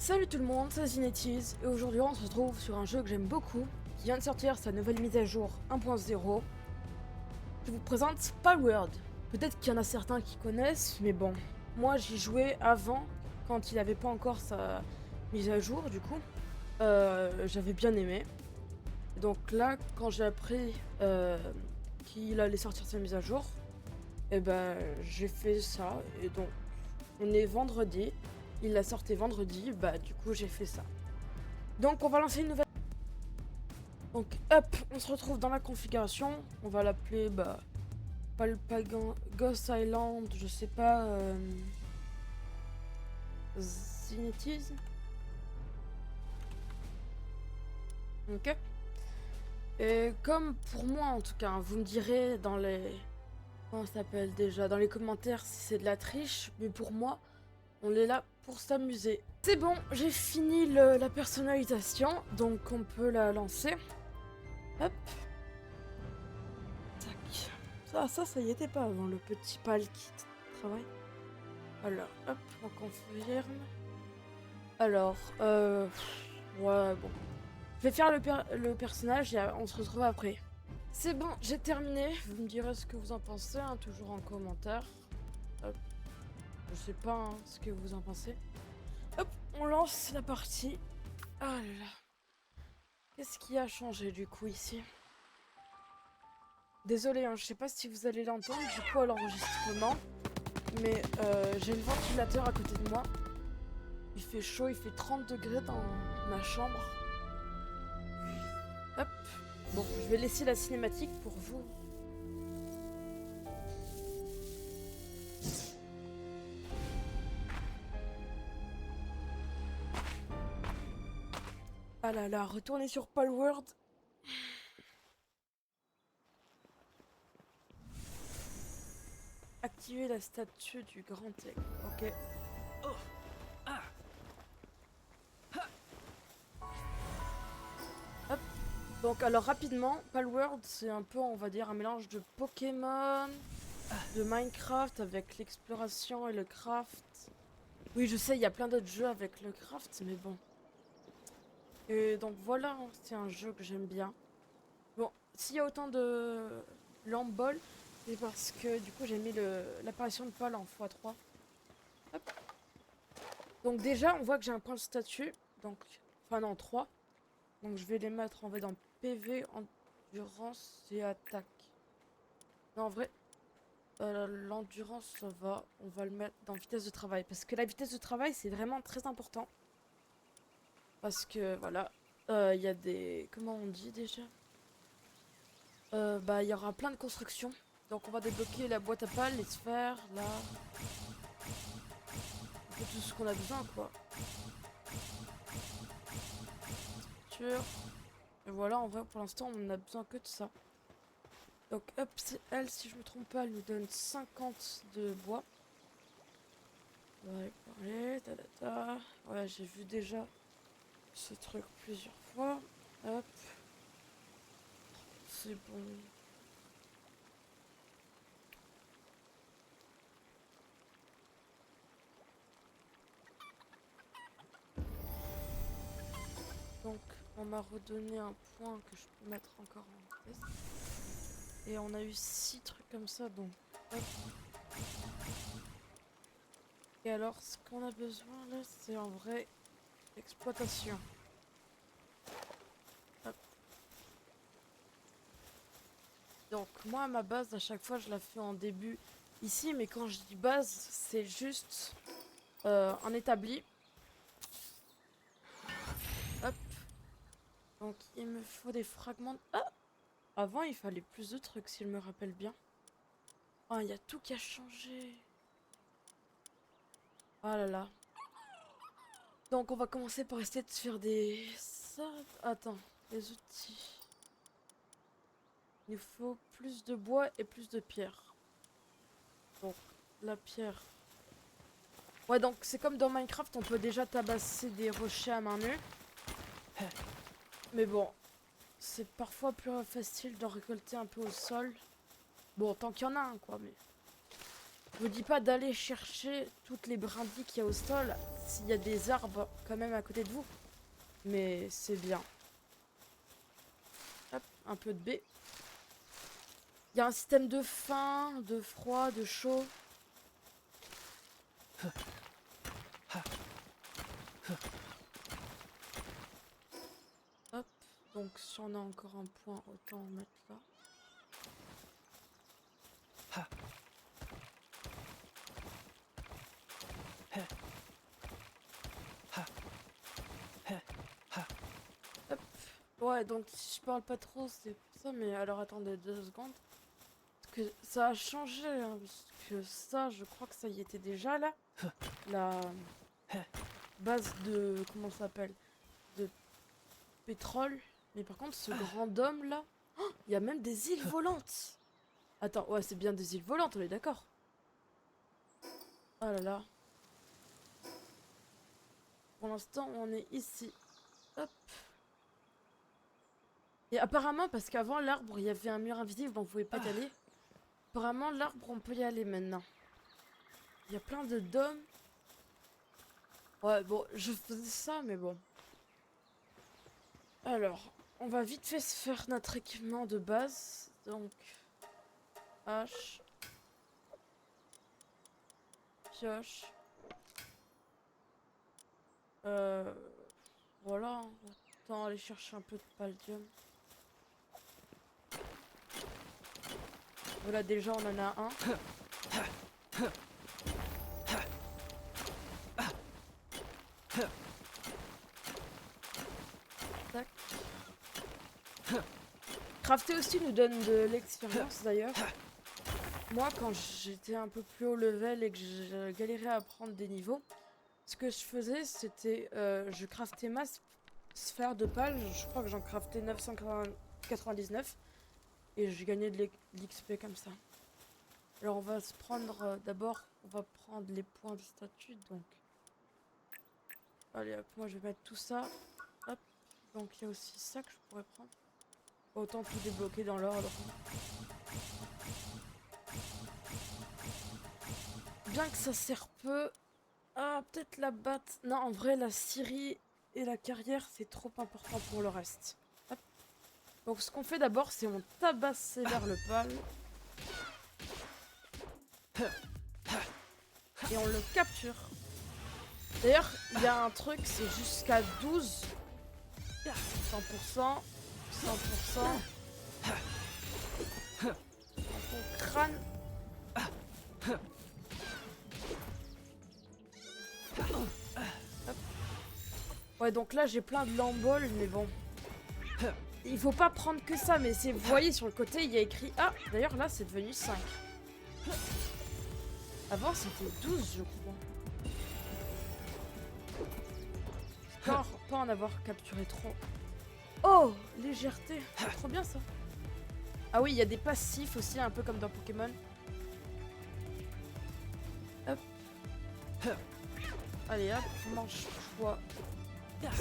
Salut tout le monde, c'est Zinettiz et aujourd'hui on se retrouve sur un jeu que j'aime beaucoup qui vient de sortir sa nouvelle mise à jour 1.0. Je vous présente Palworld. Peut-être qu'il y en a certains qui connaissent, mais bon, moi j'y jouais avant quand il n'avait pas encore sa mise à jour du coup. J'avais bien aimé. Donc là, quand j'ai appris qu'il allait sortir sa mise à jour, et ben j'ai fait ça et donc on est vendredi. Il l'a sorti vendredi, bah du coup j'ai fait ça. Donc on va lancer une nouvelle. Donc hop, on se retrouve dans la configuration. On va l'appeler Palpagan Ghost Island, je sais pas. Zinettiz. Ok. Et comme pour moi en tout cas, hein, vous me direz dans les. Comment ça s'appelle déjà? Dans les commentaires si c'est de la triche, mais pour moi, on est là pour s'amuser. C'est bon, j'ai fini la personnalisation, donc on peut la lancer. Hop. Tac. Ça y était pas avant, le petit pal qui travaille. Alors, hop, on confirme. Alors, ouais, bon. Je vais faire le personnage et on se retrouve après. C'est bon, j'ai terminé. Vous me direz ce que vous en pensez, hein, toujours en commentaire. Hop. Je sais pas hein, ce que vous en pensez. Hop, on lance la partie. Ah là là. Qu'est-ce qui a changé du coup ici? Désolé, hein, je sais pas si vous allez l'entendre du coup à l'enregistrement, mais j'ai le ventilateur à côté de moi. Il fait chaud, il fait 30 degrés dans ma chambre. Hop. Bon, je vais laisser la cinématique pour vous. Ah là là, retournez sur Palworld. Activez la statue du grand aigle. Ok. Oh. Ah. Hop. Donc alors rapidement, Palworld c'est un peu on va dire un mélange de Pokémon, de Minecraft avec l'exploration et le craft. Oui je sais, il y a plein d'autres jeux avec le craft, mais bon. Et donc voilà, hein, c'est un jeu que j'aime bien. Bon, s'il y a autant de Lamball, c'est parce que du coup j'ai mis l'apparition de Pal en x3. Hop. Donc déjà on voit que j'ai un point de statut, donc enfin non 3. Donc je vais les mettre en fait dans PV, endurance et attaque. Non en vrai, l'endurance ça va, on va le mettre dans vitesse de travail. Parce que la vitesse de travail c'est vraiment très important. Parce que voilà, il y a des... Comment on dit déjà? Bah il y aura plein de constructions. Donc on va débloquer la boîte à pales, les sphères, là. Un peu tout ce qu'on a besoin quoi. Structure. Et voilà, en vrai pour l'instant on a besoin que de ça. Donc hop, elle, si je me trompe pas, elle nous donne 50 de bois. On va y parler, ta. Ouais, j'ai vu déjà ce truc plusieurs fois. Hop. C'est bon. Donc, on m'a redonné un point que je peux mettre encore en test. Et on a eu 6 trucs comme ça, donc hop. Et alors, ce qu'on a besoin là, c'est en vrai exploitation. Hop. Donc, moi, à ma base, à chaque fois, je la fais en début ici, mais quand je dis base, c'est juste un établi. Hop. Donc, il me faut des fragments. Ah! Avant, il fallait plus de trucs, s'il me rappelle bien. Ah, il y a tout qui a changé. Ah là là. Donc, on va commencer par essayer de se faire des... Ça... Attends, des outils. Il nous faut plus de bois et plus de pierre. Donc, la pierre. Ouais, donc c'est comme dans Minecraft, on peut déjà tabasser des rochers à main nue. Mais bon, c'est parfois plus facile d'en récolter un peu au sol. Bon, tant qu'il y en a un, quoi, mais... Je vous dis pas d'aller chercher toutes les brindilles qu'il y a au sol, s'il y a des arbres quand même à côté de vous. Mais c'est bien. Hop, un peu de baie. Il y a un système de faim, de froid, de chaud. Hop, donc si on a encore un point, autant en mettre là. Hop. Ouais, donc si je parle pas trop, c'est pour ça, mais alors attendez 2 secondes. Parce que ça a changé, hein, parce que ça, je crois que ça y était déjà là. La base de... comment ça s'appelle? De pétrole. Mais par contre, ce grand dôme là, oh, il y a même des îles volantes. Attends, ouais, c'est bien des îles volantes, on est d'accord. Oh là là. Pour l'instant, on est ici. Hop. Et apparemment, parce qu'avant, l'arbre, il y avait un mur invisible, on pouvait pas y aller. Apparemment, l'arbre, on peut y aller maintenant. Il y a plein de dômes. Ouais, bon, je faisais ça, mais bon. Alors, on va vite fait se faire notre équipement de base. Donc, hache. Pioche. Voilà. Attends, aller chercher un peu de palladium. Voilà, déjà, on en a un. Tac. Crafter aussi nous donne de l'expérience d'ailleurs. Moi, quand j'étais un peu plus haut level et que je galérais à prendre des niveaux, ce que je faisais, c'était je craftais ma sphère de pal. Je crois que j'en craftais 999 et je gagnais de l'XP comme ça. Alors on va se prendre d'abord, on va prendre les points de statut. Donc, allez hop, moi je vais mettre tout ça. Hop, donc il y a aussi ça que je pourrais prendre. Autant tout débloquer dans l'ordre. Bien que ça sert peu. Ah, peut-être la batte. Non, en vrai, la scierie et la carrière, c'est trop important pour le reste. Hop. Donc, ce qu'on fait d'abord, c'est on tabasse sévère le pal. Et on le capture. D'ailleurs, il y a un truc, c'est jusqu'à 12. 100%. 100%. Dans ton crâne. Hop. Ouais, donc là, j'ai plein de lamboles, mais bon. Il faut pas prendre que ça, mais c'est, vous voyez, sur le côté, il y a écrit... Ah, d'ailleurs, là, c'est devenu 5. Avant, c'était 12, je crois. J'espère pas en avoir capturé trop. Oh, légèreté. C'est trop bien, ça. Ah oui, il y a des passifs aussi, un peu comme dans Pokémon. Hop. Allez, hop, mange-toi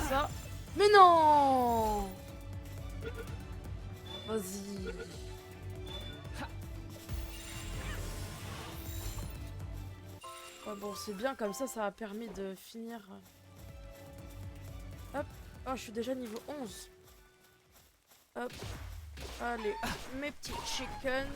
ça. Mais non! Vas-y. Ouais, bon, c'est bien, comme ça a permis de finir. Hop. Oh, je suis déjà niveau 11. Hop. Allez, mes petits chickens.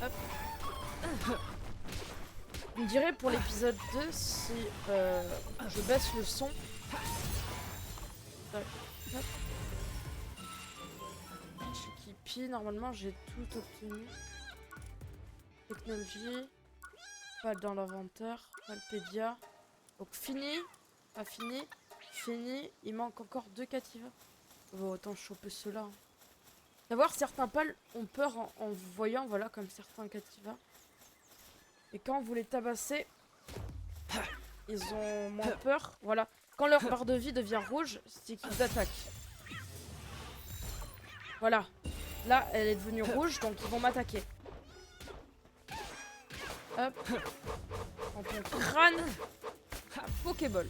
Hop. Vous me direz pour l'épisode 2 si je baisse le son. Tac, hop. Chikipi, normalement j'ai tout obtenu. Technologie. Pas dans l'inventaire. Palpédia. Donc fini. Pas fini. Fini. Il manque encore 2 cativas. Bon, autant choper ceux-là. Savoir, certains pals ont peur en vous voyant, voilà, comme certains cativas. Et quand vous les tabassez, ils ont moins peur. Voilà. Quand leur barre de vie devient rouge, c'est qu'ils attaquent. Voilà. Là, elle est devenue rouge, donc ils vont m'attaquer. Hop. Dans ton crâne. Pokéball.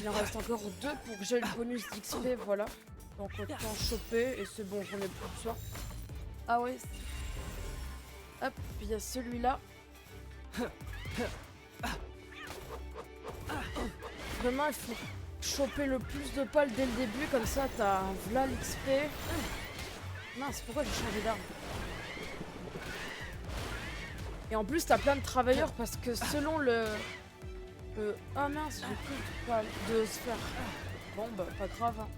Il en reste encore 2 pour que j'ai le bonus d'XP, voilà. Donc autant choper et c'est bon, j'en ai plus besoin. Ah ouais. Hop, puis il y a celui-là. Vraiment, il faut choper le plus de pales dès le début, comme ça t'as un v'là l'XP. Mince, pourquoi j'ai changé d'arme? Et en plus, t'as plein de travailleurs parce que selon le... Ah mince, j'ai plus de pales de sphères. Bon, bah, pas grave. Hein.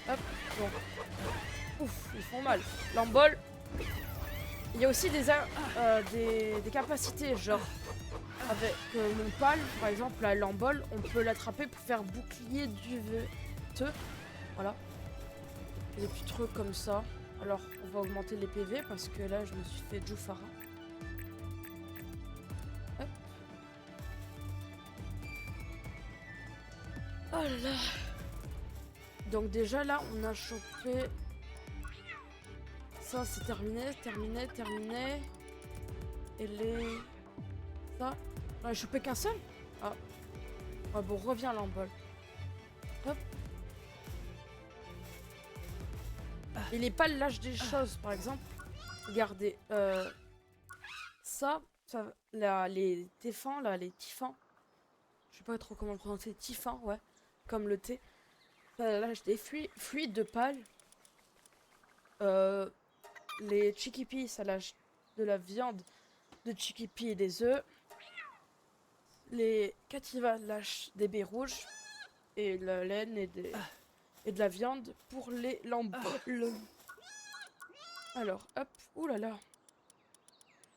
Hop, donc. Ouf, ils font mal. L'embol. Il y a aussi des capacités, genre. Avec mon pal, par exemple, la l'embol, on peut l'attraper pour faire bouclier du veteux. Voilà. Des petits trucs comme ça. Alors, on va augmenter les PV parce que là, je me suis fait Jufara. Hop. Oh là là. Donc déjà, là, on a chopé... Ça, c'est terminé. Et les... Ça... J'en ai chopé qu'un seul. Ah. Ah bon, reviens l'embol. Hop. Et les pales lâchent des choses, par exemple. Regardez, ça là, les téfans, là, les tifans. Je sais pas trop comment le prononcer, tifans, ouais. Comme le thé. Ça lâche des fluides de pales. Les chikipi, ça lâche de la viande de chikipi et des œufs. Les kativas lâchent des baies rouges. Et la laine et de la viande pour les lamboles. Alors, hop, oulala.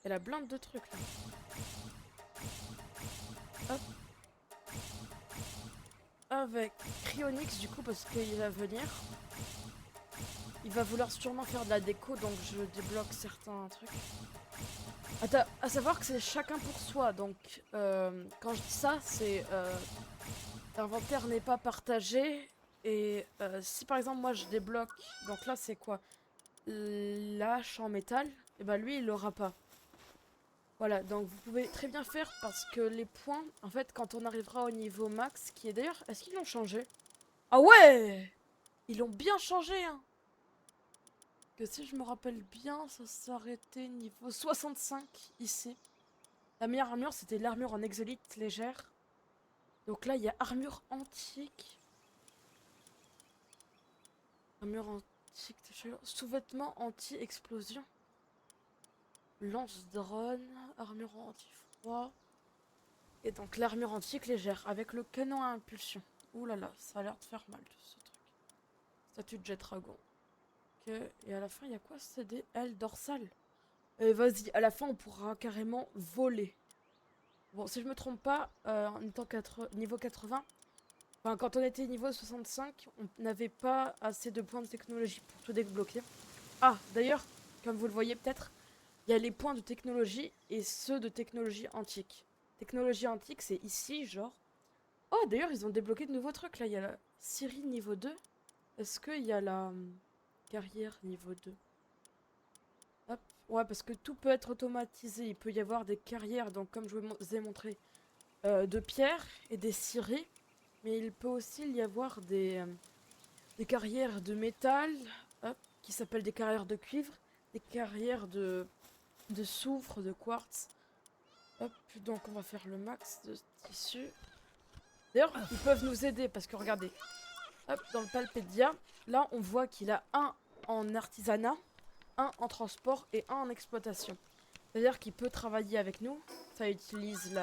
Elle a plein de trucs là. Hop. Avec Cryonix du coup parce qu'il va venir. Il va vouloir sûrement faire de la déco donc je débloque certains trucs. Attends, à savoir que c'est chacun pour soi donc quand je dis ça c'est l'inventaire n'est pas partagé et si par exemple moi je débloque donc là c'est quoi? L'hache en métal et bah lui il l'aura pas. Voilà, donc vous pouvez très bien faire parce que les points, en fait, quand on arrivera au niveau max, qui est d'ailleurs, est-ce qu'ils l'ont changé? Ah ouais! Ils l'ont bien changé, hein! Que si je me rappelle bien, ça s'arrêtait niveau 65 ici. La meilleure armure, c'était l'armure en exolite légère. Donc là, il y a armure antique. Armure antique, sous-vêtements anti-explosion. Lance-drone, armure anti-froid. Et donc l'armure antique légère avec le canon à impulsion. Ouh là là, ça a l'air de faire mal ce truc. Statue de jet dragon. Ok, et à la fin il y a quoi? C'est des ailes dorsales. Et vas-y, à la fin on pourra carrément voler. Bon, si je me trompe pas, en étant niveau 80, enfin quand on était niveau 65, on n'avait pas assez de points de technologie pour tout débloquer. Ah, d'ailleurs, comme vous le voyez peut-être, il y a les points de technologie et ceux de technologie antique. Technologie antique, c'est ici, genre. Oh, d'ailleurs, ils ont débloqué de nouveaux trucs. Là, il y a la Syrie niveau 2. Est-ce qu'il y a la carrière niveau 2? Hop. Ouais, parce que tout peut être automatisé. Il peut y avoir des carrières, donc comme je vous ai montré, de pierre et des scieries. Mais il peut aussi y avoir des carrières de métal, hop, qui s'appellent des carrières de cuivre, des carrières de soufre, de quartz. Hop, donc on va faire le max de tissu. D'ailleurs, ils peuvent nous aider parce que regardez, hop, dans le Palpedia, là on voit qu'il a un en artisanat, un en transport et un en exploitation. C'est-à-dire qu'il peut travailler avec nous. Ça utilise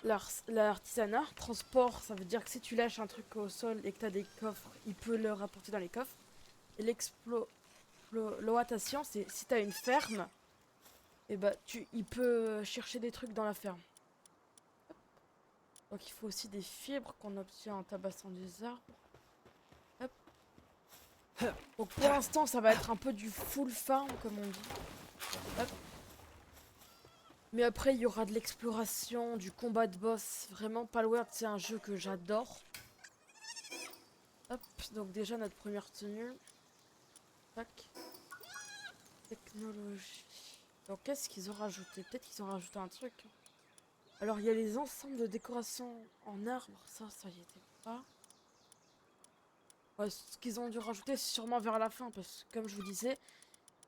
l'artisanat. Transport, ça veut dire que si tu lâches un truc au sol et que tu as des coffres, il peut le rapporter dans les coffres. Et l'exploitation, c'est si tu as une ferme, et bah il peut chercher des trucs dans la ferme. Donc il faut aussi des fibres qu'on obtient en tabassant des arbres. Hop. Donc pour l'instant ça va être un peu du full farm comme on dit. Hop. Mais après il y aura de l'exploration, du combat de boss. Vraiment Palworld c'est un jeu que j'adore. Hop, donc déjà notre première tenue. Tac. Technologie. Donc qu'est-ce qu'ils ont rajouté? Peut-être qu'ils ont rajouté un truc. Alors il y a les ensembles de décoration en arbre, ça y était pas. Ouais, ce qu'ils ont dû rajouter c'est sûrement vers la fin parce que comme je vous disais,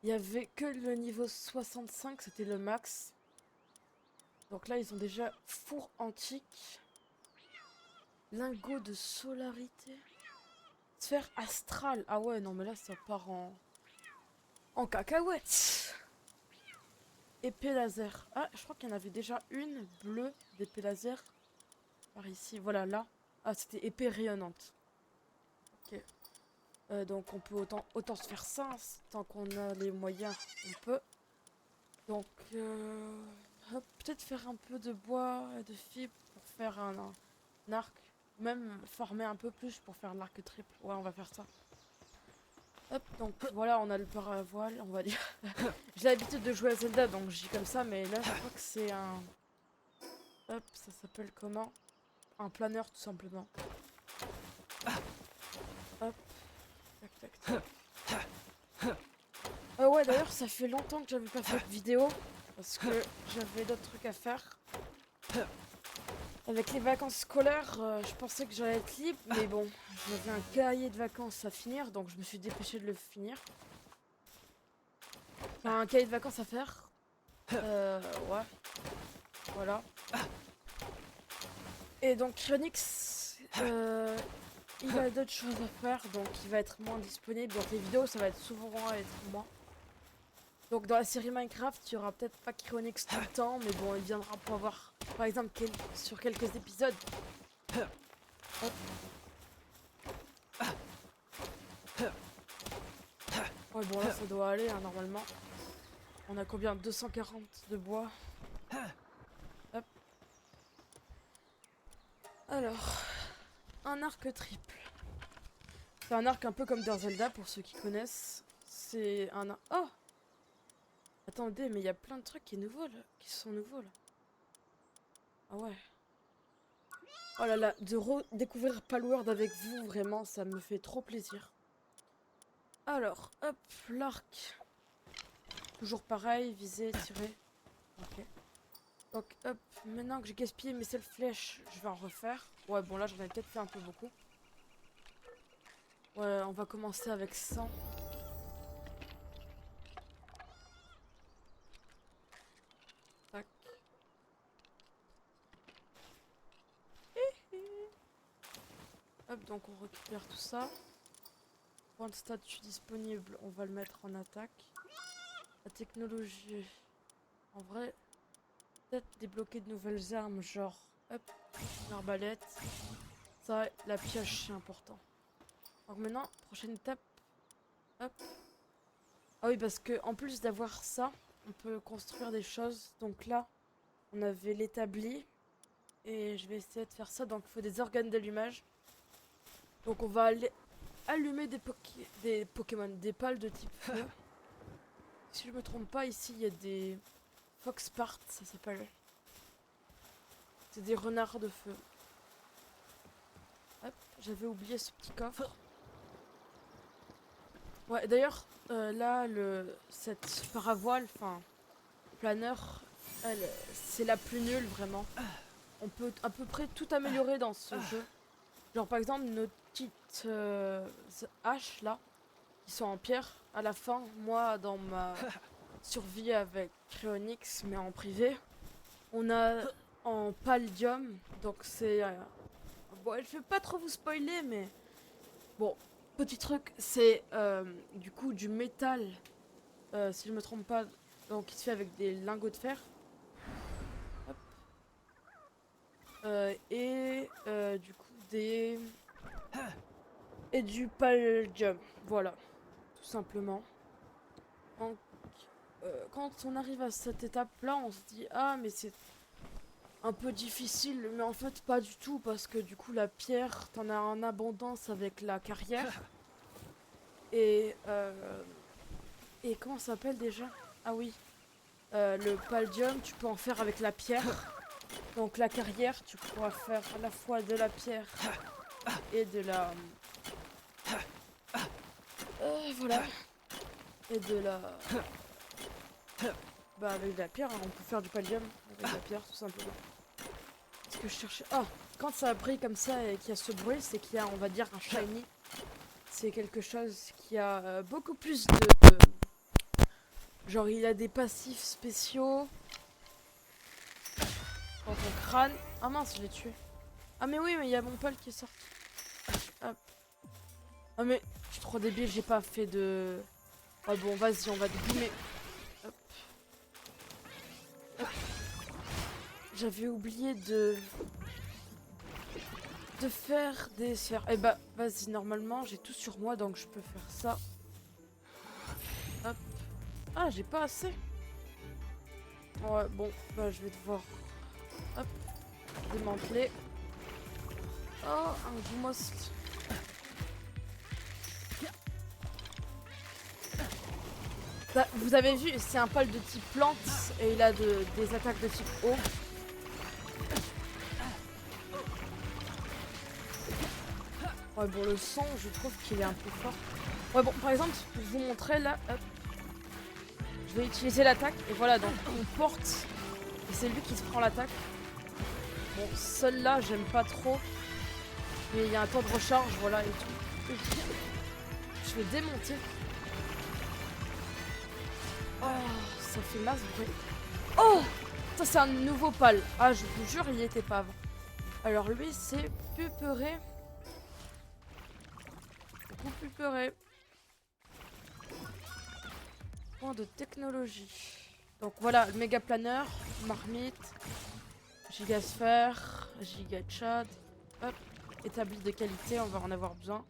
il y avait que le niveau 65, c'était le max. Donc là ils ont déjà four antique, lingot de solarité, sphère astrale. Ah ouais non mais là ça part en cacahuète. Épée laser. Ah je crois qu'il y en avait déjà une bleue d'épée laser par ici. Voilà là. Ah c'était épée rayonnante. Ok. Donc on peut autant se faire ça, hein, tant qu'on a les moyens, on peut. Donc peut-être faire un peu de bois et de fibres pour faire un arc. Même former un peu plus pour faire l'arc triple. Ouais, on va faire ça. Hop, donc voilà, on a le paravoile, on va dire. J'ai l'habitude de jouer à Zelda, donc je dis comme ça, mais là je crois que c'est un... Hop, ça s'appelle comment? Un planeur tout simplement. Hop, tac tac tac. Ouais, d'ailleurs, ça fait longtemps que j'avais pas fait de vidéo parce que j'avais d'autres trucs à faire. Avec les vacances scolaires, je pensais que j'allais être libre, mais bon, j'avais un cahier de vacances à finir, donc je me suis dépêchée de le finir. Enfin, un cahier de vacances à faire. Ouais, voilà. Et donc, Cryonix, il a d'autres choses à faire, donc il va être moins disponible. Donc les vidéos, ça va être souvent être moi. Donc dans la série Minecraft, il y aura peut-être pas Cryonix tout le temps, mais bon, il viendra pour avoir, par exemple, sur quelques épisodes. Hop. Ouais, bon là, ça doit aller, hein, normalement. On a combien? 240 de bois. Hop. Alors, un arc triple. C'est un arc un peu comme dans Zelda, pour ceux qui connaissent. C'est un... Oh! Attendez, mais il y a plein de trucs qui sont nouveaux, là. Ah ouais. Oh là là, de redécouvrir Palworld avec vous, vraiment, ça me fait trop plaisir. Alors, hop, l'arc. Toujours pareil, viser, tirer. Ok. Donc, hop, maintenant que j'ai gaspillé mes seules flèches, je vais en refaire. Ouais, bon, là, j'en ai peut-être fait un peu beaucoup. Ouais, on va commencer avec 100. Tac. Hop, donc on récupère tout ça. Point de statut disponible, on va le mettre en attaque. La technologie. En vrai, peut-être débloquer de nouvelles armes, genre, hop, une arbalète. Ça, la pioche, c'est important. Donc maintenant, prochaine étape. Hop. Ah oui, parce que en plus d'avoir ça, on peut construire des choses. Donc là, on avait l'établi. Et je vais essayer de faire ça. Donc il faut des organes d'allumage. Donc on va aller allumer des Pokémon, des pales de type feu. Si je me trompe pas, ici il y a des Foxpart, ça s'appelle. C'est des renards de feu. Hop, j'avais oublié ce petit coffre. Ouais, d'ailleurs, là, cette paravoile, enfin, planeur, c'est la plus nulle, vraiment. On peut à peu près tout améliorer dans ce jeu. Genre, par exemple, nos petites haches, là, qui sont en pierre. À la fin, moi, dans ma survie avec Cryonix, mais en privé, on a en palladium, donc c'est... bon, je vais pas trop vous spoiler, mais... Bon, petit truc, c'est du coup du métal, si je me trompe pas, donc qui se fait avec des lingots de fer. Hop. Du coup des... Et du palladium, voilà, tout simplement. Donc, quand on arrive à cette étape-là, on se dit ah mais c'est un peu difficile, mais en fait pas du tout parce que du coup la pierre, t'en as en abondance avec la carrière. Et comment ça s'appelle déjà? Ah oui, le palladium, tu peux en faire avec la pierre. Donc la carrière, tu pourras faire à la fois de la pierre et de la... voilà. Et de la... Bah avec de la pierre, hein, on peut faire du palladium avec de la pierre tout simplement. que je cherchais. Oh, quand ça brille comme ça et qu'il y a ce bruit, c'est qu'il y a, on va dire, un shiny. C'est quelque chose qui a beaucoup plus de... Genre, il a des passifs spéciaux. Dans ton crâne. Ah mince, je l'ai tué. Ah mais oui, mais il y a mon pal qui est sorti. Hop. Ah mais, je suis trop débile, j'ai pas fait de... Ah bon, vas-y, on va dégumer. Hop. Hop. J'avais oublié de faire des sphères. Eh bah, vas-y, normalement, j'ai tout sur moi, donc je peux faire ça. Hop. Ah, j'ai pas assez. Ouais, bon, bah, je vais devoir... Hop. Démanteler. Oh, un gumos. Bah, vous avez vu, c'est un pal de type plante et il a des attaques de type eau. Ouais, bon, le son, je trouve qu'il est un peu fort. Ouais, bon, par exemple, pour vous montrer là, hop, je vais utiliser l'attaque et voilà, donc on porte et c'est lui qui se prend l'attaque. Bon, celle-là, j'aime pas trop, mais il y a un temps de recharge, voilà, et tout. Je vais démonter. Oh, ça fait masse bruit. Oh, ça c'est un nouveau pal. Ah, je vous jure, il y était pas avant. Alors lui, c'est Pupéré. Beaucoup Pupéré. Point de technologie. Donc voilà, le méga planeur, marmite, gigasphère, gigachad. Hop, établi de qualité, on va en avoir besoin.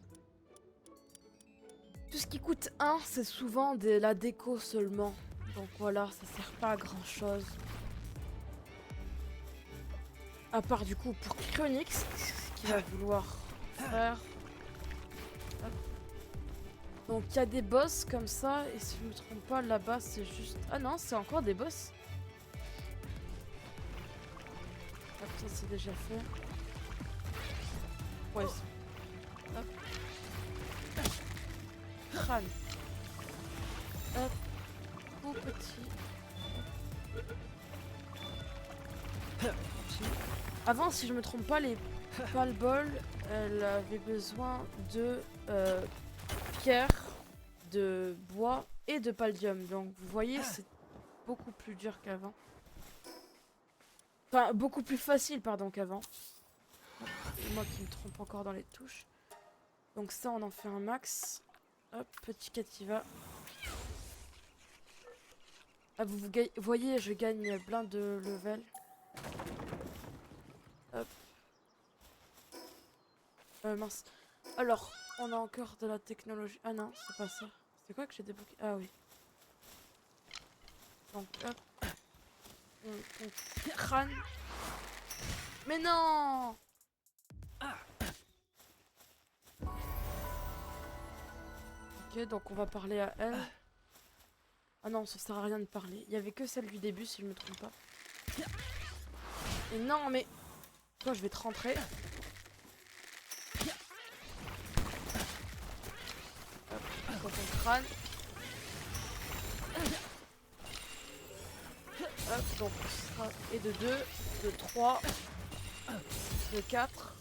Tout ce qui coûte 1, c'est souvent de la déco seulement. Donc voilà, ça sert pas à grand chose. À part du coup pour Chronix, ce qu'il va vouloir faire. Hop. Donc il y a des boss comme ça, et si je me trompe pas, là-bas c'est juste... Ah non, c'est encore des boss. Hop, ça c'est déjà fait. Ouais, hop. Crâne. Hop. Tout petit. Avant, si je me trompe pas, les palballs, elle avait besoin de pierre, de bois et de paldium. Donc vous voyez, c'est beaucoup plus dur qu'avant. Enfin, beaucoup plus facile, pardon, qu'avant. Moi qui me trompe encore dans les touches. Donc ça, on en fait un max. Hop, petit Cativa. Ah, vous voyez, je gagne plein de level. Hop. Mince. Alors, on a encore de la technologie. Ah non, c'est pas ça. C'est quoi que j'ai débloqué? Ah oui. Donc, hop. On crâne. Mais non! Ok, donc on va parler à elle. Ah non, ça sert à rien de parler. Il y avait que celle du début, si je me trompe pas. Et non, mais... Toi, je vais te rentrer. Hop, dans ton crâne. Hop, donc ce sera... Et de 2, de 3, de 4.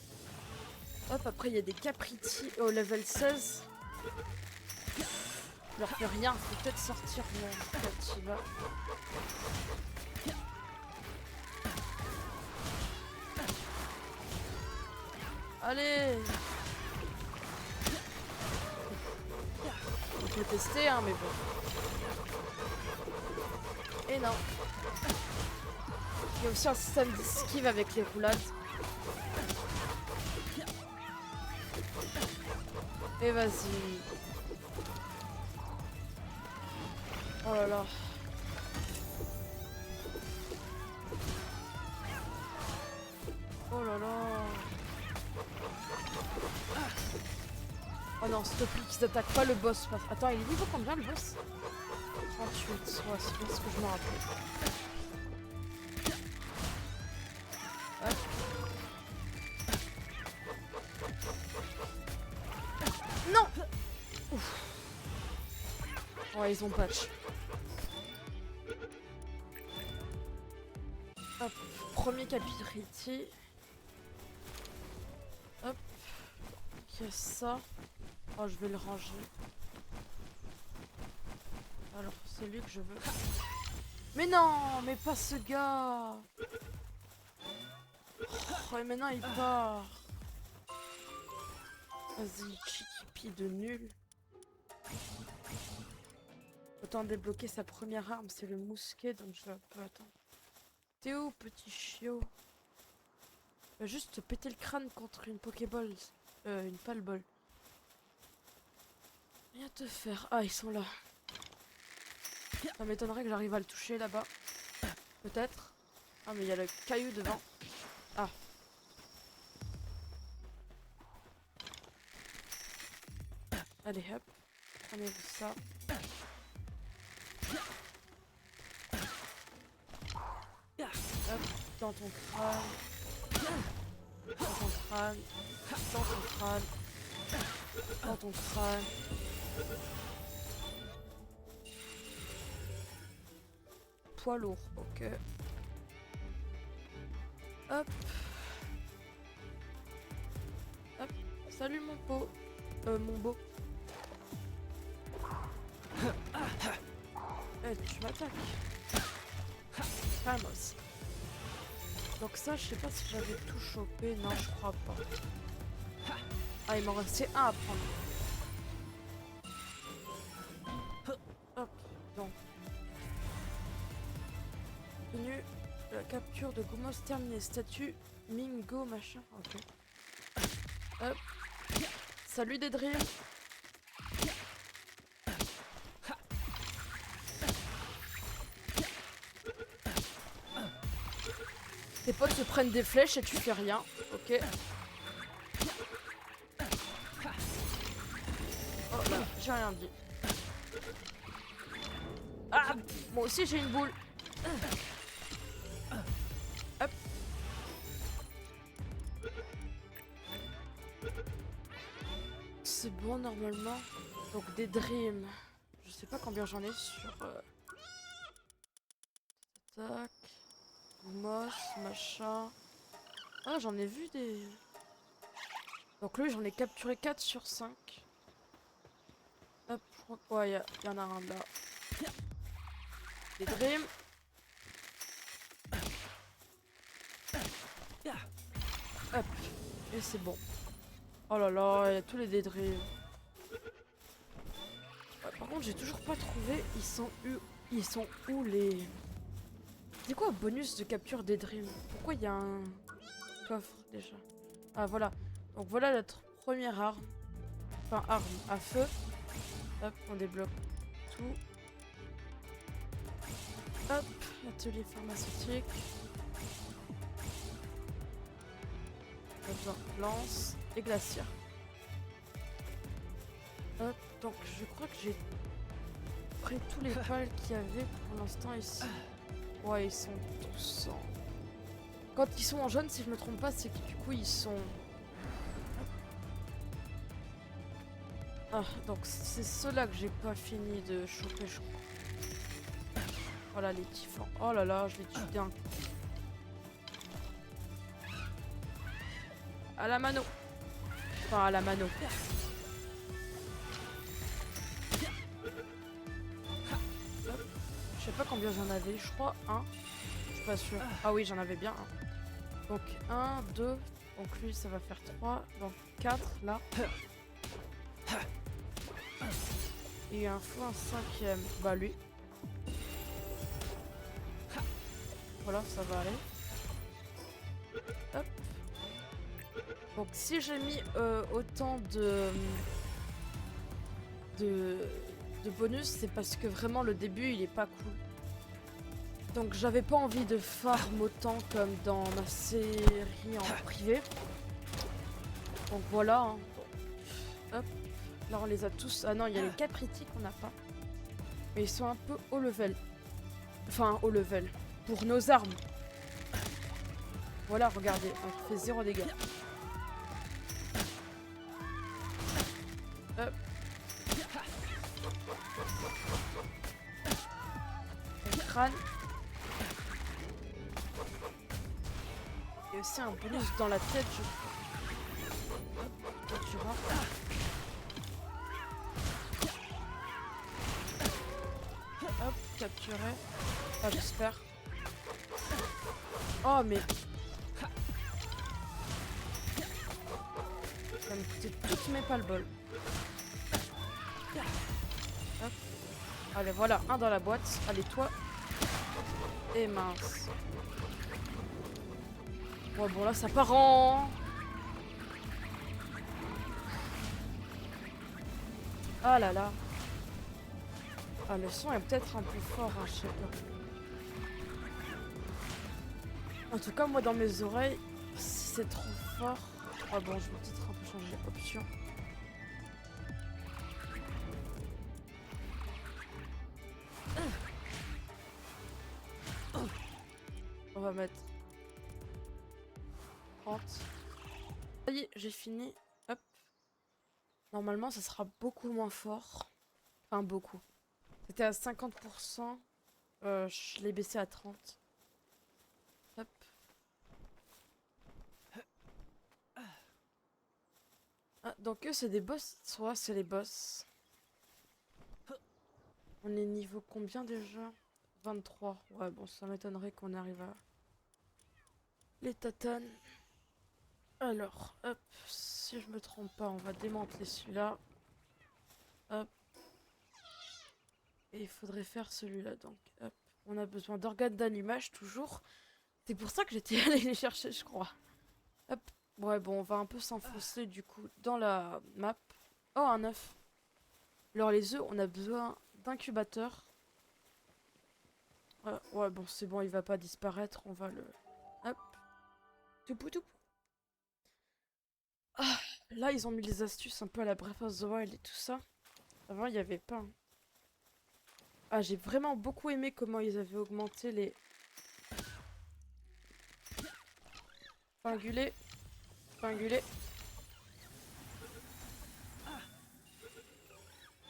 Hop, après il y a des Capriti au level 16. Je leur fais rien, faut peut-être sortir mon Cativa. Allez! On peut tester, hein, mais bon. Et non. Il y a aussi un système d'esquive avec les roulades. Et vas-y. Oh là là. Oh là là. Oh non, s'il te plaît, qu'ils attaquent pas le boss. Attends, il est niveau combien le boss? 38, ouais, c'est bien ce que je me rappelle. Hop. Non. Ouf. Ouais, ils ont patch. Hop, premier Capriti. qu'il y a ça. Oh, je vais le ranger. Alors, c'est lui que je veux. Mais non, mais pas ce gars. Oh, et maintenant il part. Vas-y, chiquipi de nul. Autant débloquer sa première arme, c'est le mousquet, donc je vais un peu attendre. T'es où, petit chiot? Va juste te péter le crâne contre une Pokéball. Une Palball. Rien te faire. Ah, ils sont là. Ça m'étonnerait que j'arrive à le toucher là-bas. Peut-être. Ah, mais il y a le caillou devant. Ah. Allez, hop. Prenez-vous ça. Hop, dans ton crâne. Dans ton crâne. Dans ton crâne. Dans ton crâne. Poids lourd, ok. Hop. Hop. Salut mon pot. Mon beau. Eh, tu m'attaques. Ah, moi aussi. Donc ça, je sais pas si j'avais tout chopé. Non, je crois pas. Ah, il m'en restait un à prendre. Hop, donc. Menu, la capture de Gumos terminée. Statut, Mingo, machin. Ok. Hop. Salut des drills. Tes potes se prennent des flèches et tu fais rien. Ok. Oh là, j'ai rien dit. Ah, moi aussi j'ai une boule. Hop. C'est bon normalement. Donc des dreams. Je sais pas combien j'en ai sur... Tac. Moss, machin. Ah, j'en ai vu des... Donc lui, j'en ai capturé 4 sur 5. Hop, je crois que... Ouais, y en a un là. Des dreams. Hop. Et c'est bon. Oh là là, il y a tous les Daydreams. Par contre, j'ai toujours pas trouvé. Ils sont où les... C'est quoi bonus de capture des dreams? Pourquoi il y a un coffre déjà? Ah voilà. Donc voilà notre première arme. Enfin arme à feu. Hop, on débloque tout. Hop, atelier pharmaceutique. On a besoin de lance et glacière. Hop, donc je crois que j'ai pris tous les pales qu'il y avait pour l'instant ici. Ouais, ils sont tous en... Quand ils sont en jaune, si je me trompe pas, c'est que du coup ils sont... Ah, donc c'est ceux-là que j'ai pas fini de choper, je crois. Voilà les typhons. Oh là là, je les tue d'un coup. À la mano. Enfin, à la mano. Je sais pas combien j'en avais, je crois un. Je suis pas sûre. Ah oui, j'en avais bien un. Donc 1, 2, donc lui ça va faire 3, donc 4 là. Et un fou, un cinquième. Bah lui. Voilà, ça va aller. Hop. Donc si j'ai mis autant de bonus, c'est parce que vraiment le début il est pas cool. Donc j'avais pas envie de farm autant comme dans ma série en privé. Donc voilà. Hein. Hop. Là on les a tous. Ah non, il y a les capritiques qu'on n'a pas. Mais ils sont un peu haut level. Enfin haut level. Pour nos armes. Voilà, regardez. On fait 0 dégâts. Hop. Le crâne. Et aussi un bonus dans la tête, je crois. Hop, tu rentres. capturer. Enfin, j'espère. Oh, mais... Ça va me coûter toutes mes pales-balles. Hop. Allez, voilà, un dans la boîte. Allez, toi. Et mince. Ouais, bon, là, ça part en... Ah là là. Ah, le son est peut-être un peu fort, hein, je sais pas. En tout cas, moi, dans mes oreilles, si c'est trop fort... Ah bon, je vais peut-être un peu changer option. On va mettre 30. Ça y est, j'ai fini. Hop. Normalement, ça sera beaucoup moins fort. Enfin, beaucoup. C'était à 50%. Je l'ai baissé à 30. Hop. Ah, donc eux, c'est des boss. Soit c'est les boss. On est niveau combien déjà? 23. Ouais, bon, ça m'étonnerait qu'on arrive à les tatanes. Alors, hop. Si je me trompe pas, on va démanteler celui-là. Hop. Et il faudrait faire celui-là, donc hop. On a besoin d'organes d'allumage, toujours. C'est pour ça que j'étais allé les chercher, je crois. Hop. Ouais, bon, on va un peu s'enfoncer, du coup, dans la map. Oh, un œuf. Alors, les œufs, on a besoin d'incubateurs. Ouais, bon, c'est bon, il va pas disparaître. On va le... Hop. Toupou, toupou. Ah, là, ils ont mis les astuces un peu à la Breath of the Wild et tout ça. Avant, il n'y avait pas. Ah, j'ai vraiment beaucoup aimé comment ils avaient augmenté les... Pingulé. Pingulé.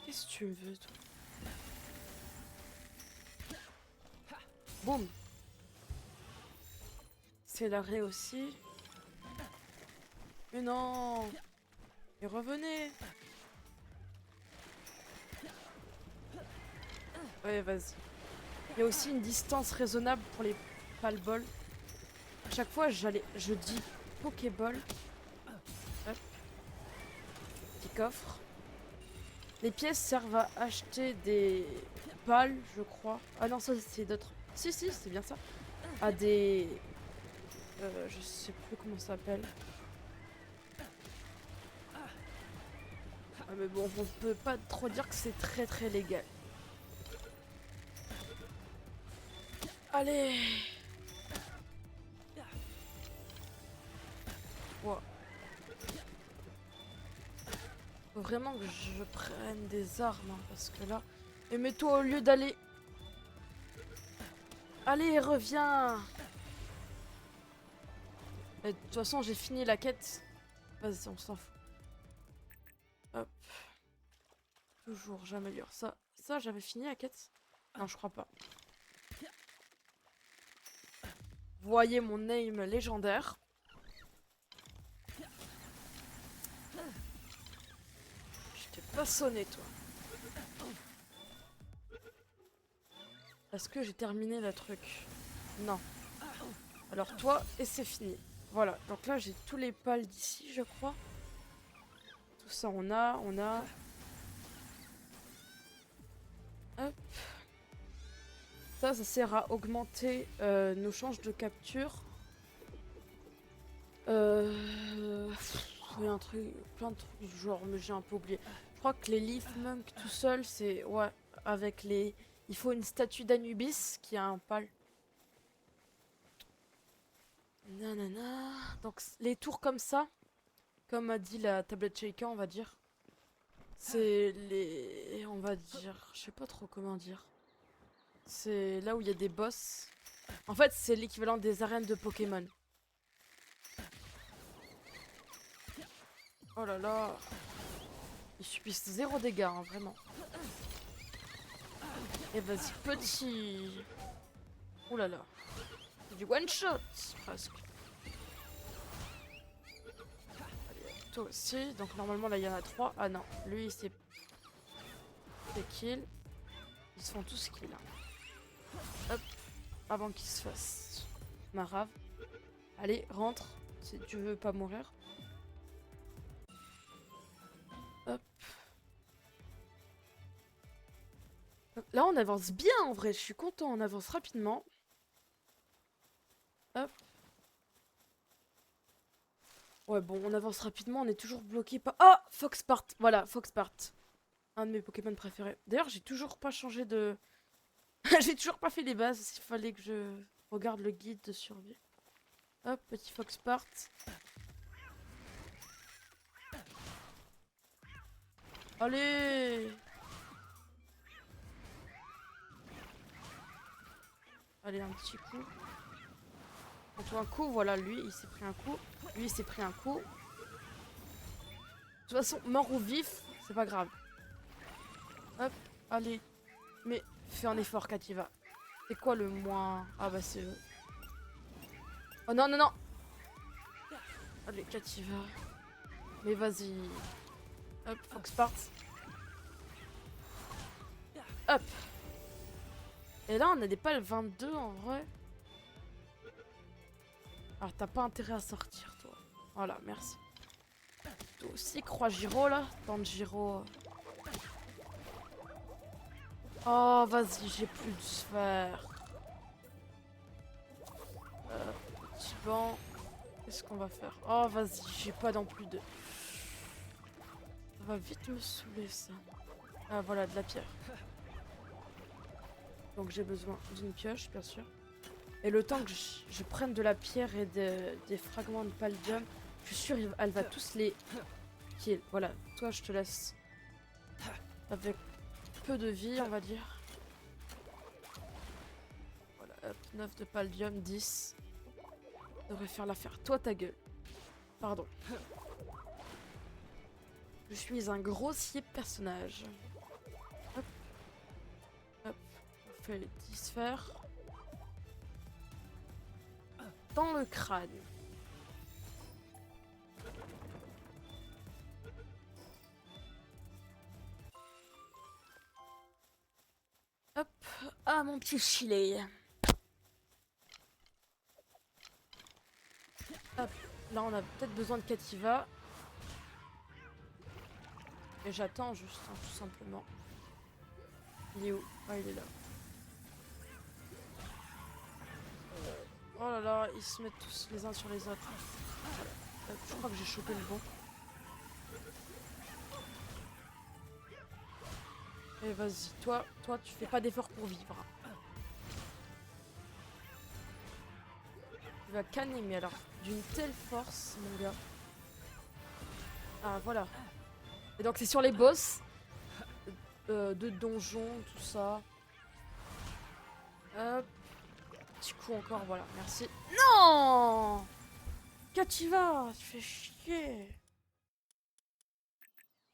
Qu'est-ce que tu veux, toi? Boum. C'est l'arrêt aussi. Mais non. Et revenez. Ouais, vas-y. Il y a aussi une distance raisonnable pour les pal-balls. À chaque fois, je dis Pokéball. Hop. Petit coffre. Les pièces servent à acheter des pales, je crois. Ah non, ça c'est d'autres. Si, si, c'est bien ça. À des... je sais plus comment ça s'appelle. Ah, mais bon, on peut pas trop dire que c'est très très légal. Allez. Wow. Faut vraiment que je prenne des armes, hein, parce que là... Et mets-toi au lieu d'aller... Allez, reviens. Et de toute façon, j'ai fini la quête. Vas-y, on s'en fout. Hop. Toujours, j'améliore ça. Ça, j'avais fini la quête? Non, je crois pas. Voyez mon aim légendaire. Je t'ai pas sonné, toi. Est-ce que j'ai terminé le truc? Non. Alors toi, et c'est fini. Voilà, donc là j'ai tous les pales d'ici, je crois. Tout ça on a... Hop. Ça sert à augmenter nos chances de capture. Il y a un truc, plein de trucs du genre, mais j'ai un peu oublié. Je crois que les Leaf Monk tout seul, c'est... Ouais, avec les... Il faut une statue d'Anubis qui a un pal. Nanana. Donc les tours comme ça, comme a dit la tablette shaker, on va dire. C'est les... On va dire... Je sais pas trop comment dire. C'est là où il y a des boss. En fait, c'est l'équivalent des arènes de Pokémon. Oh là là. Ils subissent zéro dégâts, hein, vraiment. Et vas-y, petit. Ouh là là. C'est du one shot, presque. Allez, toi aussi. Donc normalement là il y en a 3. Ah non, lui c'est kill. Ils se font tous kill. Hein. Hop, avant qu'il se fasse marave. Allez, rentre, si tu veux pas mourir. Hop. Là, on avance bien en vrai, je suis content, on avance rapidement. Hop. Ouais, bon, on avance rapidement, on est toujours bloqué par... Ah, Foxpart, voilà, Foxpart. Un de mes Pokémon préférés. D'ailleurs, j'ai toujours pas changé de... j'ai toujours pas fait les bases, il fallait que je regarde le guide de survie. Hop, petit Foxpart. Allez! Allez, un petit coup. Un coup, voilà, lui, il s'est pris un coup. Lui, il s'est pris un coup. De toute façon, mort ou vif, c'est pas grave. Hop, allez. Mais fais un effort, Kativa. C'est quoi le moins... Ah bah c'est... Oh non, non, non. Allez, Kativa. Mais vas-y. Hop, Foxpart. Hop. Et là, on a des pales 22 en vrai. Alors, t'as pas intérêt à sortir, toi. Voilà, merci. Toi aussi, croix Giro, là. Tanjiro. Oh, vas-y, j'ai plus de sphère. Petit banc. Qu'est-ce qu'on va faire? Oh, vas-y, j'ai pas non plus de... Ça va vite me saouler, ça. Ah, voilà, de la pierre. Donc j'ai besoin d'une pioche, bien sûr. Et le temps que je prenne de la pierre et des fragments de paldium, je suis sûre elle va tous les kill. Voilà, toi je te laisse avec peu de vie, on va dire. Voilà, hop, 9 de paldium, 10. Ça devrait faire l'affaire. Toi ta gueule. Pardon. Je suis un grossier personnage. Hop. Hop. On fait les 10 sphères. Dans le crâne. Hop. Ah mon petit filet. Hop. Là on a peut-être besoin de Kativa. Et j'attends juste, hein, tout simplement. Il est où? Ah, il est là. Oh là là, ils se mettent tous les uns sur les autres. Voilà. Je crois que j'ai chopé le bon. Et vas-y, toi, tu fais pas d'effort pour vivre. Tu vas canner, mais alors, d'une telle force, mon gars. Ah, voilà. Et donc, c'est sur les boss de donjons, tout ça. Hop. Petit coup encore, voilà, merci. Non! Kativa, tu fais chier.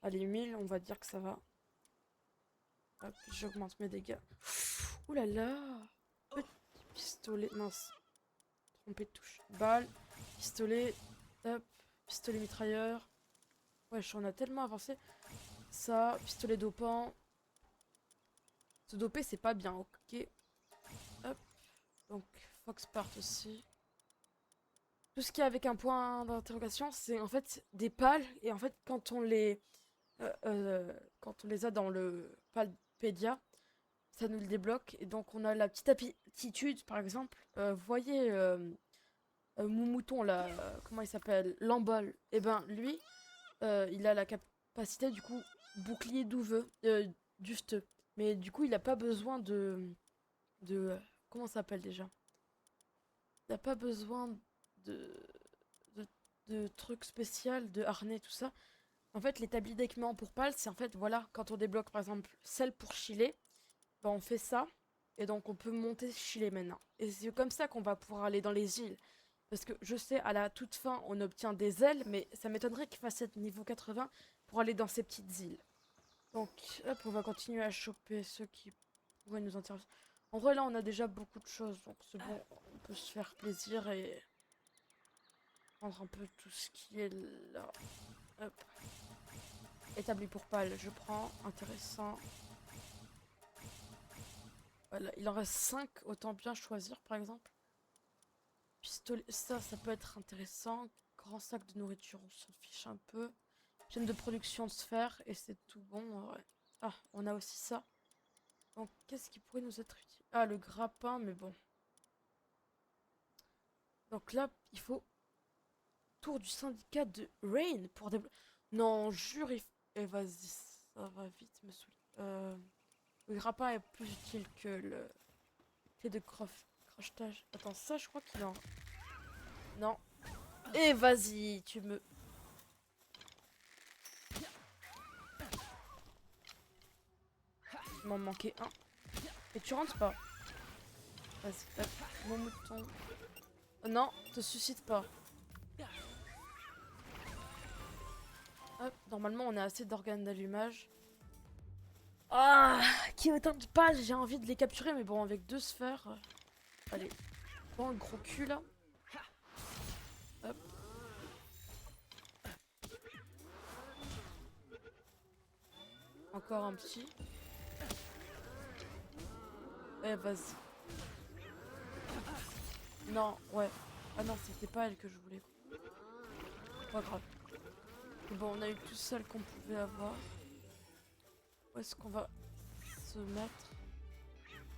Allez, 1000, on va dire que ça va. Hop, j'augmente mes dégâts. Ouh là là! Petit pistolet, mince. Trompé de touche. Balle, pistolet, hop, pistolet mitrailleur. Wesh, on a tellement avancé. Ça, pistolet dopant. Se doper, c'est pas bien, ok. Hop, donc Foxpart aussi. Tout ce qui est avec un point d'interrogation, c'est en fait des pales. Et en fait, quand on les a dans le Palpedia, ça nous le débloque. Et donc, on a la petite aptitude, par exemple. Vous voyez mon mouton là, comment il s'appelle? Lambol. Et ben, lui, il a la capacité, du coup, bouclier d'ouveux, d'usteux. Mais du coup, il a pas besoin de comment ça s'appelle déjà? Il n'a pas besoin de, de, de trucs spéciaux, de harnais, tout ça. En fait, l'établi d'équipement pour pal, c'est en fait, voilà, quand on débloque par exemple celle pour chiller, ben on fait ça. Et donc on peut monter chiller maintenant. Et c'est comme ça qu'on va pouvoir aller dans les îles. Parce que je sais, à la toute fin, on obtient des ailes, mais ça m'étonnerait qu'il fasse être niveau 80 pour aller dans ces petites îles. Donc, hop, on va continuer à choper ceux qui pourraient nous intéresser. En vrai, là, on a déjà beaucoup de choses, donc c'est bon, on peut se faire plaisir et prendre un peu tout ce qui est là. Hop. Établi pour pal, je prends. Intéressant. Voilà, il en reste 5, autant bien choisir par exemple. Pistolet, ça peut être intéressant. Grand sac de nourriture, on s'en fiche un peu. Chaîne de production de sphères, et c'est tout bon. Ouais. Ah, on a aussi ça. Donc, qu'est-ce qui pourrait nous être utile? Ah, le grappin, mais bon. Donc là, il faut tour du syndicat de Rain pour débloquer. Non, jure, eh, vas-y, ça va vite me saouler. Le grappin est plus utile que le clé de crochetage. Attends, ça, je crois qu'il en... Non. Et vas-y, tu me... Il m'en manquait un. Et tu rentres pas. Vas-y, hop, mon mouton. Oh non, te suscite pas. Hop, normalement, on a assez d'organes d'allumage. Ah, qui ne tente pas, j'ai envie de les capturer, mais bon, avec 2 sphères. Allez, dans le gros cul là. Hop. Encore un petit. Eh, vas-y. Non, ouais. Ah non, c'était pas elle que je voulais. Pas grave. Bon, on a eu tout seul qu'on pouvait avoir. Où est-ce qu'on va se mettre?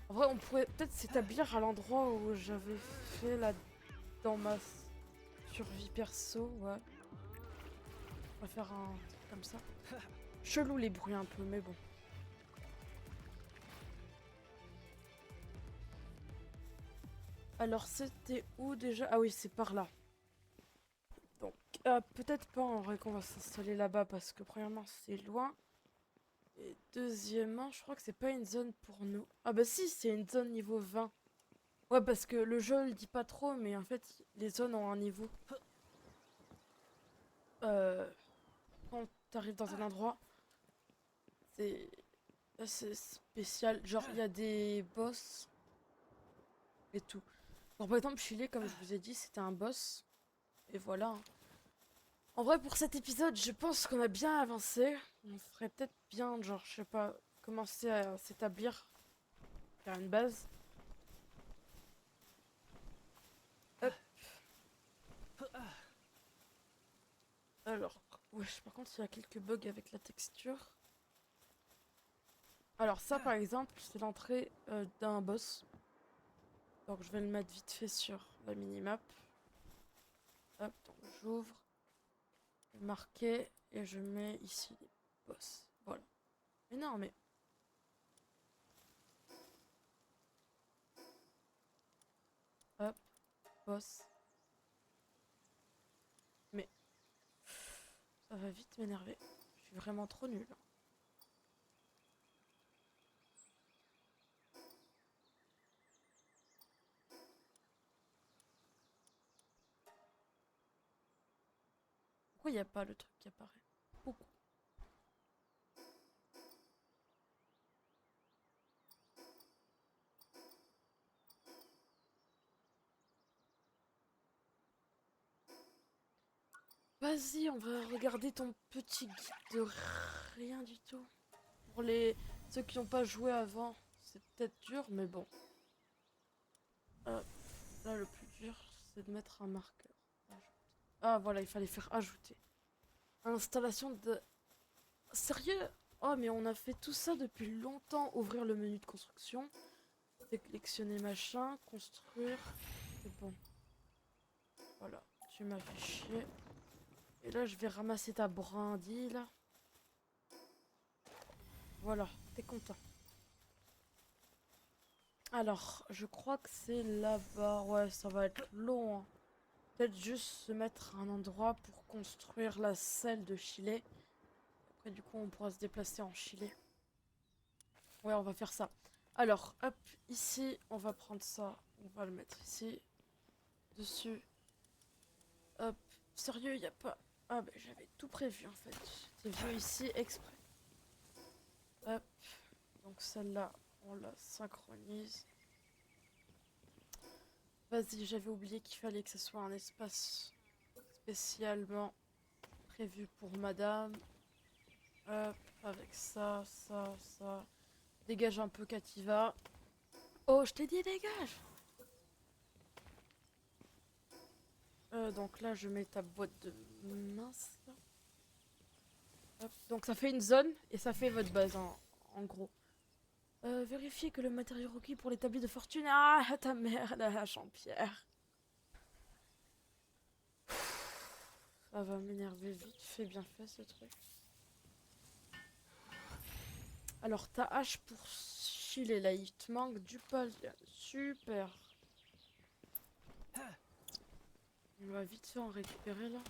En vrai, on pourrait peut-être s'établir à l'endroit où j'avais fait là dans ma survie perso, ouais. On va faire un truc comme ça. Chelou les bruits un peu, mais bon. Alors, c'était où déjà? Ah oui, c'est par là. Donc, peut-être pas en vrai qu'on va s'installer là-bas parce que premièrement, c'est loin. Et deuxièmement, je crois que c'est pas une zone pour nous. Ah bah si, c'est une zone niveau 20. Ouais, parce que le jeu le dit pas trop, mais en fait, les zones ont un niveau. Euh, Quand t'arrives dans un endroit, c'est assez spécial. Genre, il y a des boss et tout. Alors, par exemple, Chili, comme je vous ai dit, c'était un boss. Et voilà, hein. En vrai, pour cet épisode, je pense qu'on a bien avancé. On ferait peut-être bien, genre, je sais pas, commencer à s'établir, faire une base. Hop. Alors, wesh, par contre, il y a quelques bugs avec la texture. Alors ça, par exemple, c'est l'entrée d'un boss. Donc je vais le mettre vite fait sur la minimap. Hop, donc j'ouvre, marqué, et je mets ici boss. Voilà. Mais non, mais... Hop, boss. Mais... Ça va vite m'énerver. Je suis vraiment trop nulle. Pourquoi il n'y a pas le truc qui apparaît? Pourquoi? Vas-y, on va regarder ton petit guide de rien du tout. Pour ceux qui n'ont pas joué avant, c'est peut-être dur, mais bon. Là, le plus dur, c'est de mettre un marqueur. Ah, voilà, il fallait faire ajouter. Installation de... Sérieux? Oh, mais on a fait tout ça depuis longtemps. Ouvrir le menu de construction. Sélectionner machin. Construire. C'est bon. Voilà, tu m'as fait chier. Et là, je vais ramasser ta brindille, là. Voilà, t'es content. Alors, je crois que c'est là-bas. Ouais, ça va être long, hein. Peut-être juste se mettre à un endroit pour construire la selle de Chili. Après, du coup, on pourra se déplacer en Chili. Ouais, on va faire ça. Alors, hop, ici, on va prendre ça. On va le mettre ici. Dessus. Hop. Sérieux, il n'y a pas... Ah, bah, j'avais tout prévu, en fait. J'ai vu ici exprès. Hop. Donc, celle-là, on la synchronise. Vas-y, j'avais oublié qu'il fallait que ce soit un espace spécialement prévu pour madame. Hop, avec ça, ça, ça. Dégage un peu Kativa. Oh, je t'ai dit, dégage! Donc là, je mets ta boîte de mince. Là. Hop. Donc ça fait une zone et ça fait votre base en gros. Vérifiez que le matériau requis pour l'établi de fortune. Ah, ta mère, la hache en pierre. Ça va m'énerver vite fait, bien fait ce truc. Alors ta hache pour chiller là, il te manque du palien. Super. On va vite fait en récupérer là.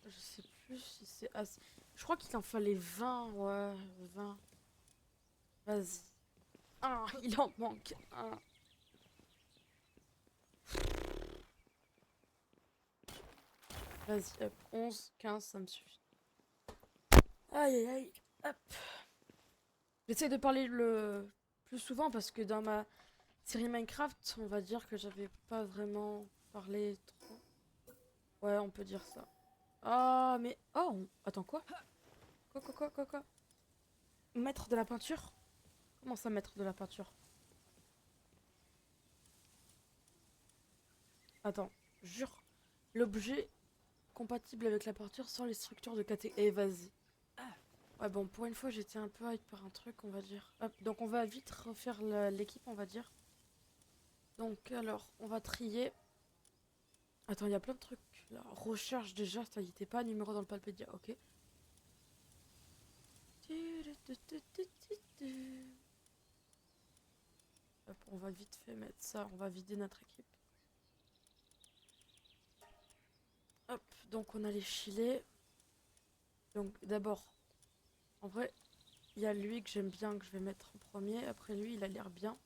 Je sais plus si c'est assez. Je crois qu'il en fallait 20, ouais, 20. Vas-y. Ah, il en manque un. Vas-y, hop, 11, 15, ça me suffit. Aïe aïe aïe, hop. J'essaie de parler le plus souvent parce que dans ma série Minecraft, on va dire que j'avais pas vraiment parlé trop. Ouais, on peut dire ça. Ah, mais... Oh, attends, quoi? Quoi? Mettre de la peinture? Comment ça, mettre de la peinture? Attends, jure. L'objet compatible avec la peinture sans les structures de catégorie. Eh, vas-y. Ouais, bon, pour une fois, j'étais un peu hype par un truc, on va dire. Hop, donc on va vite refaire l'équipe, on va dire. Donc, alors, on va trier. Attends, il y a plein de trucs. Là. Recherche déjà, ça y était pas. Numéro dans le Palpédia, ok. Hop, on va vite fait mettre ça. On va vider notre équipe. Hop, donc on a les filets. Donc d'abord, en vrai, il y a lui que j'aime bien, que je vais mettre en premier. Après lui, il a l'air bien.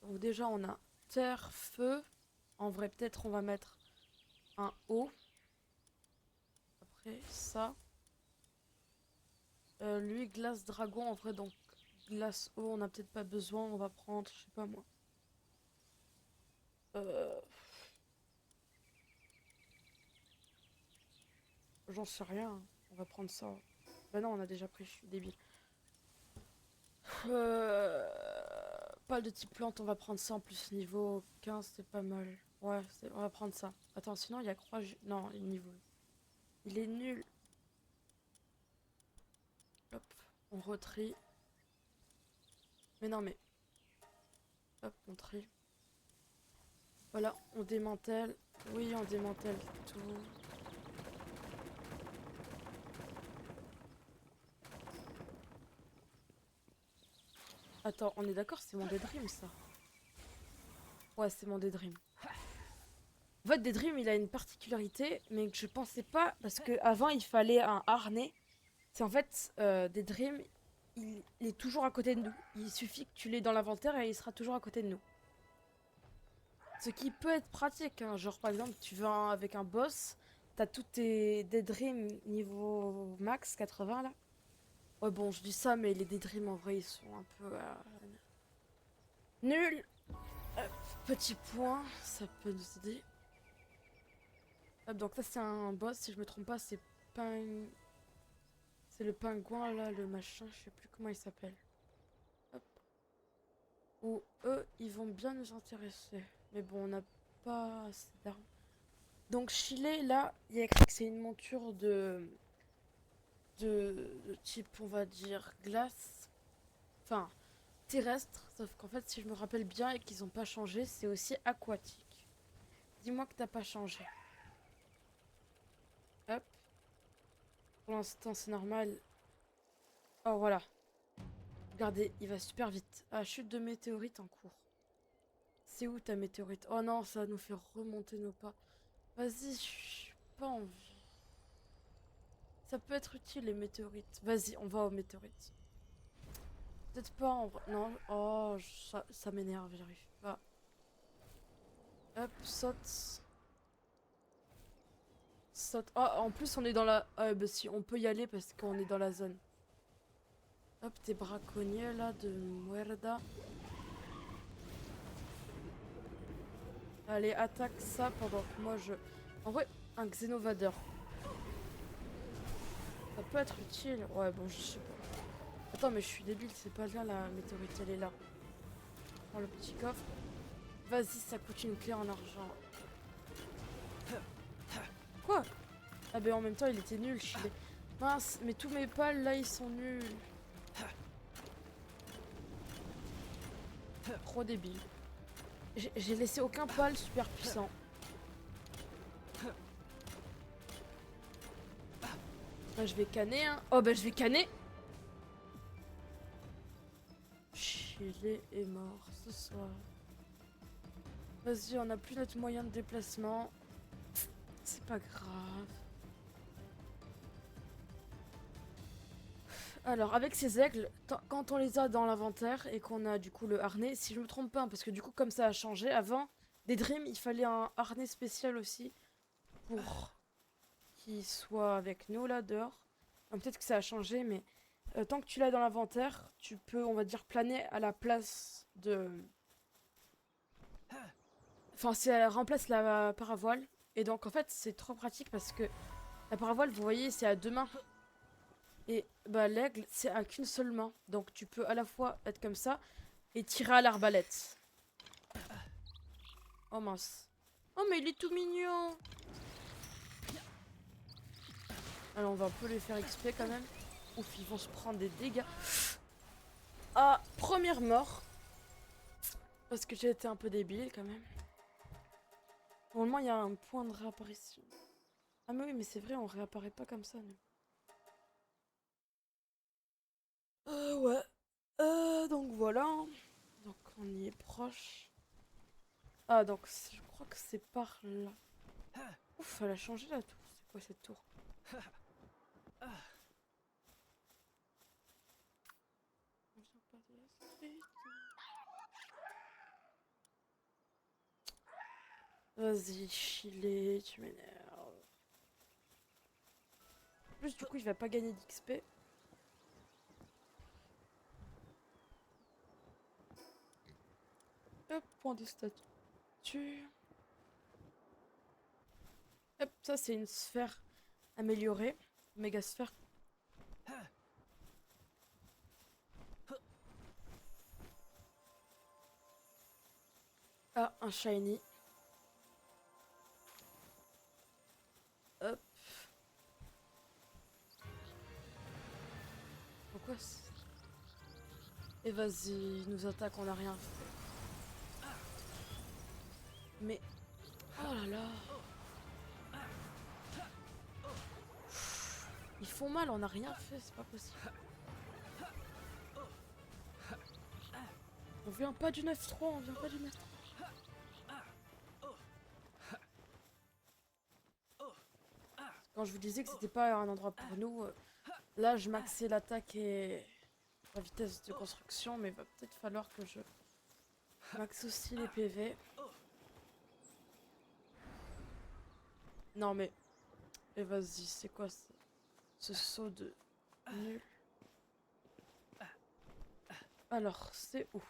Donc déjà, on a terre, feu. En vrai, peut-être on va mettre un eau. Après ça. Lui, glace dragon, en vrai, donc glace eau, on n'a peut-être pas besoin. On va prendre, je sais pas moi. Euh, J'en sais rien. Hein. On va prendre ça. Bah non, on a déjà pris, je suis débile. Euh... Pas de type plante, on va prendre ça en plus. Niveau 15, c'est pas mal. Ouais, on va prendre ça. Attends, sinon il y a croix. Non, il est niveau. Il est nul. Hop, on retrie. Mais non, mais. Hop, on trie. Voilà, on démantèle. Oui, on démantèle tout. Attends, on est d'accord, c'est mon Daydream ça. Ouais, c'est mon Daydream. En fait, Daydream, il a une particularité, mais que je pensais pas, parce que avant il fallait un harnais. C'est en fait, Daydream, il est toujours à côté de nous. Il suffit que tu l'aies dans l'inventaire et il sera toujours à côté de nous. Ce qui peut être pratique, hein. Genre par exemple, tu vas avec un boss, t'as tous tes Daydream niveau max 80 là. Ouais, bon, je dis ça, mais les Daydream en vrai, ils sont un peu nuls. Petit point, ça peut nous aider. Hop, donc ça c'est un boss, si je me trompe pas, c'est c'est le pingouin là, le machin, je sais plus comment il s'appelle. Hop. Ou eux, ils vont bien nous intéresser. Mais bon, on n'a pas assez d'armes. Donc Chile, là, il y a écrit que c'est une monture de type, on va dire, glace. Enfin, terrestre. Sauf qu'en fait, si je me rappelle bien et qu'ils n'ont pas changé, c'est aussi aquatique. Dis-moi que t'as pas changé. Hop. Pour l'instant, c'est normal. Oh, voilà. Regardez, il va super vite. Ah, chute de météorite en cours. C'est où ta météorite? Oh non, ça va nous faire remonter nos pas. Vas-y, j'ai pas envie. Ça peut être utile les météorites. Vas-y, on va aux météorites. Peut-être pas en vrai. Non, oh, ça m'énerve, j'arrive pas. Hop, saute. Saute. Oh, en plus, on est dans la. Ah, bah si, on peut y aller parce qu'on est dans la zone. Hop, tes braconniers là de Muerda. Allez, attaque ça pendant que moi je. En vrai, un Xénovadeur. Ça peut être utile. Ouais, bon, je sais pas. Attends, mais je suis débile, c'est pas là la météorite, elle est là. prends le petit coffre. Vas-y, ça coûte une clé en argent. Quoi? Ah ben en même temps il était nul, Chilé. Mince, mais tous mes pals là ils sont nuls. Trop débile. J'ai laissé aucun pal super puissant. Bah je vais canner hein. Oh bah je vais canner. Chilé est mort ce soir. Vas-y, on n'a plus notre moyen de déplacement. C'est pas grave. Alors, avec ces aigles, quand on les a dans l'inventaire et qu'on a du coup le harnais, si je me trompe pas, parce que du coup, comme ça a changé, avant, des Dreams, il fallait un harnais spécial aussi pour qu'il soit avec nous là dehors. Peut-être que ça a changé, mais tant que tu l'as dans l'inventaire, tu peux, on va dire, planer à la place de. Enfin, elle remplace la paravoile. Et donc, en fait, c'est trop pratique parce que la paravoile, vous voyez, c'est à deux mains. Et bah l'aigle, c'est à qu'une seule main. Donc tu peux à la fois être comme ça et tirer à l'arbalète. Oh mince. Oh mais il est tout mignon. Alors on va un peu les faire XP quand même. Ouf, ils vont se prendre des dégâts. Ah, première mort. Parce que j'ai été un peu débile quand même. Normalement il y a un point de réapparition. Ah mais oui, mais c'est vrai, on réapparaît pas comme ça nous. Ouais. Donc voilà. Donc on y est proche. Ah donc je crois que c'est par là. Ouf, elle a changé la tour. C'est quoi cette tour? On vient pas de la street. Vas-y, chiller, tu m'énerves. En plus, du coup, il va pas gagner d'XP. Hop, point de statut. Hop, ça c'est une sphère améliorée. Méga sphère. Ah, un shiny. Hop. Pourquoi Et vas-y, il nous attaque, on a rien fait. Mais... Oh là là. Ils font mal, on a rien fait, c'est pas possible. On vient pas du 9-3, on vient pas du 9-3. Quand je vous disais que c'était pas un endroit pour nous, là je maxais l'attaque et la vitesse de construction, mais il va peut-être falloir que je maxe aussi les PV. Non mais... Et vas-y, c'est quoi ce saut de nul? Alors, c'est où?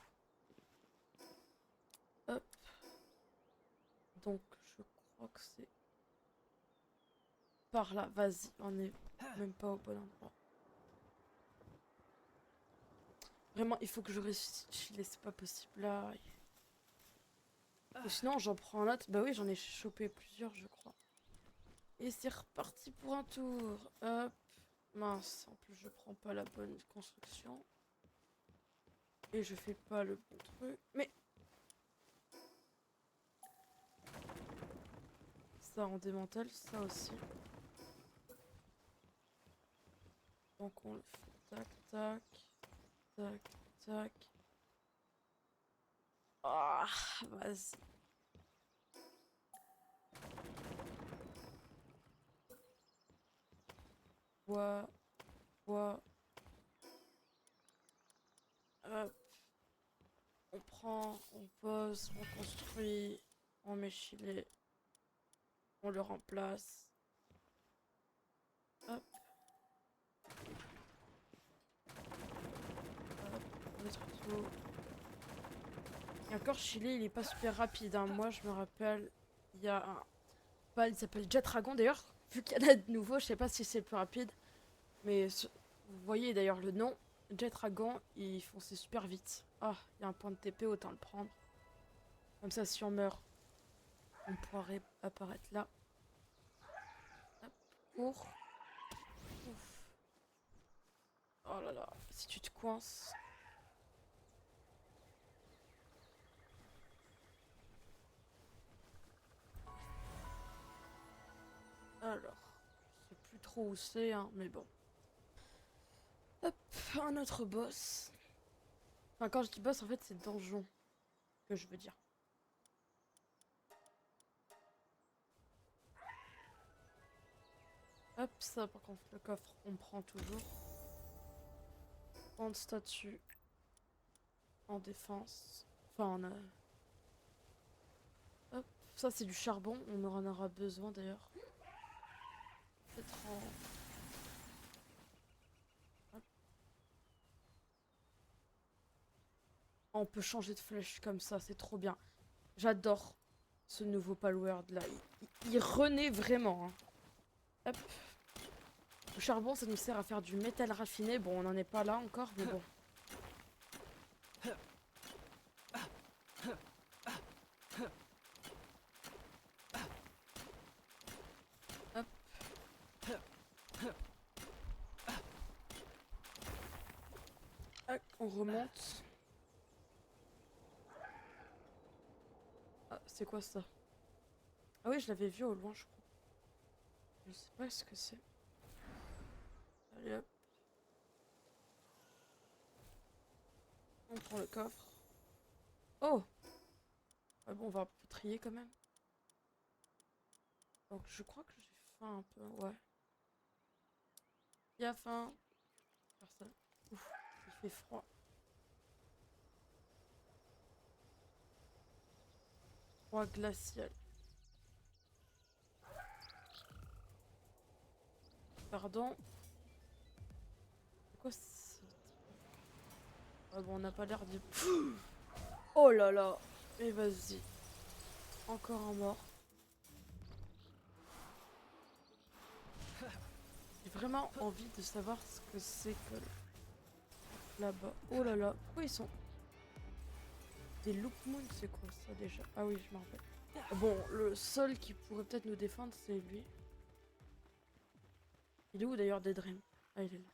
Hop. Donc, je crois que c'est par là. Vas-y, on est même pas au bon endroit. Vraiment, il faut que je réussisse. C'est pas possible là. Ou sinon, j'en prends un autre. Bah oui, j'en ai chopé plusieurs, je crois. Et c'est reparti pour un tour. Hop. Mince, en plus, je prends pas la bonne construction. Et je fais pas le bon truc. Mais... Ça, on démantèle. Ça aussi. Donc, on le fait. Tac, tac. Tac, tac. Ah, vas-y. Bois, bois. Hop. On prend, on pose, on construit, on met chiller, on le remplace. Hop. Hop, on met tout. Et encore chiller, il est pas super rapide. Hein. Moi, je me rappelle, il y a un pal, il s'appelle Jet Dragon d'ailleurs. Vu qu'il y en a de nouveau, je sais pas si c'est le plus rapide. Mais vous voyez d'ailleurs le nom. Jet Dragon, ils fonçaient super vite. Ah, il y a un point de TP, autant le prendre. Comme ça, si on meurt, on pourra apparaître là. Hop, cours. Ouf. Oh là là, si tu te coinces. Alors, je sais plus trop où c'est, hein, mais bon. Hop, un autre boss. Enfin, quand je dis boss, en fait, c'est donjon que je veux dire. Hop, ça, par contre, le coffre, on prend toujours. Point de statue en défense. Enfin, on a... Hop, ça, c'est du charbon. On en aura besoin, d'ailleurs. Peut-être en... Hop. On peut changer de flèche comme ça, c'est trop bien. J'adore ce nouveau Palworld là. Il renaît vraiment. Hein. Hop. Le charbon, ça nous sert à faire du métal raffiné. Bon, on n'en est pas là encore, mais bon. Hop. Hop, on remonte. Ah, c'est quoi ça? Ah oui, je l'avais vu au loin, je crois. Je sais pas ce que c'est. Allez hop. On prend le coffre. Oh! Ah bon, on va un peu trier quand même. Donc je crois que j'ai faim un peu, ouais. Il y a faim. Personne. Ouf, il fait froid. Froid glacial. Pardon. C'est quoi ce... Ah bon, on n'a pas l'air de... Oh là là. Et vas-y. Encore un mort. J'ai vraiment envie de savoir ce que c'est que là-bas. Oh là là. Pourquoi ils sont... Des Loop Moon, c'est quoi ça déjà? Ah oui, je m'en rappelle. Bon, le seul qui pourrait peut-être nous défendre, c'est lui. Il est où d'ailleurs Daedream? Ah, il est là.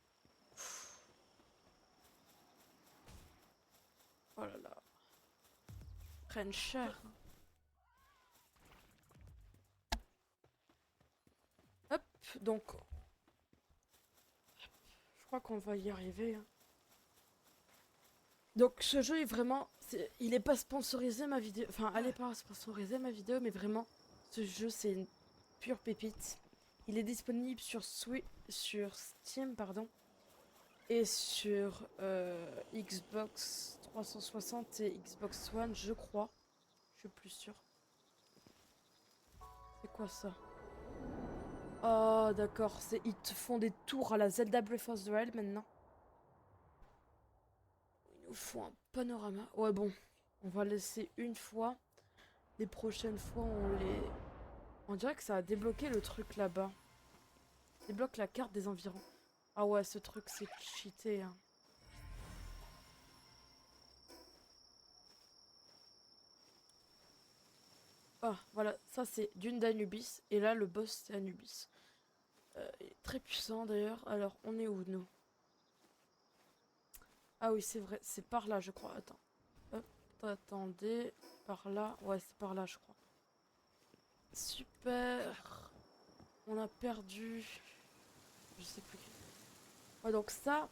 Oh là là. Ils prennent cher. Hop, donc... Je crois qu'on va y arriver. Hein. Donc ce jeu est vraiment... il est pas sponsorisé ma vidéo. Enfin, allez pas sponsoriser ma vidéo, mais vraiment, ce jeu c'est une pure pépite. Il est disponible sur Steam, pardon. Et sur Xbox 360 et Xbox One, je crois. Je suis plus sûre. C'est quoi ça? Oh, d'accord. Ils te font des tours à la Zelda Breath of the Wild maintenant. Il nous faut un panorama. Ouais, bon. On va laisser une fois. Les prochaines fois, on les... On dirait que ça a débloqué le truc là-bas. Débloque la carte des environs. Ah ouais, ce truc, c'est cheaté. Hein. Ah, voilà. Ça, c'est Dune d'Anubis. Et là, le boss, c'est Anubis. Il est très puissant, d'ailleurs. Alors, on est où, nous? Ah oui, c'est vrai. C'est par là, je crois. Attends. Hop, attendez. Par là. Ouais, c'est par là, je crois. Super. On a perdu. Je sais plus. Ouais, donc ça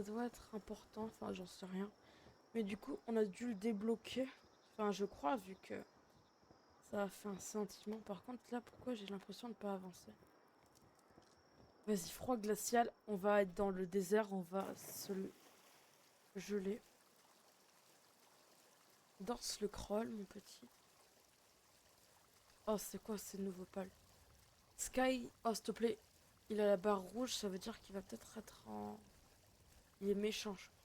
doit être important. Enfin, j'en sais rien. Mais du coup, on a dû le débloquer. Enfin, je crois, vu que ça a fait un sentiment. Par contre, là, pourquoi j'ai l'impression de ne pas avancer? Vas-y, froid glacial. On va être dans le désert. On va se geler. Danse le crawl, mon petit. Oh, c'est quoi ces nouveaux pales? Sky, oh, s'il te plaît. Il a la barre rouge, ça veut dire qu'il va peut-être être en... Il est méchant, je crois.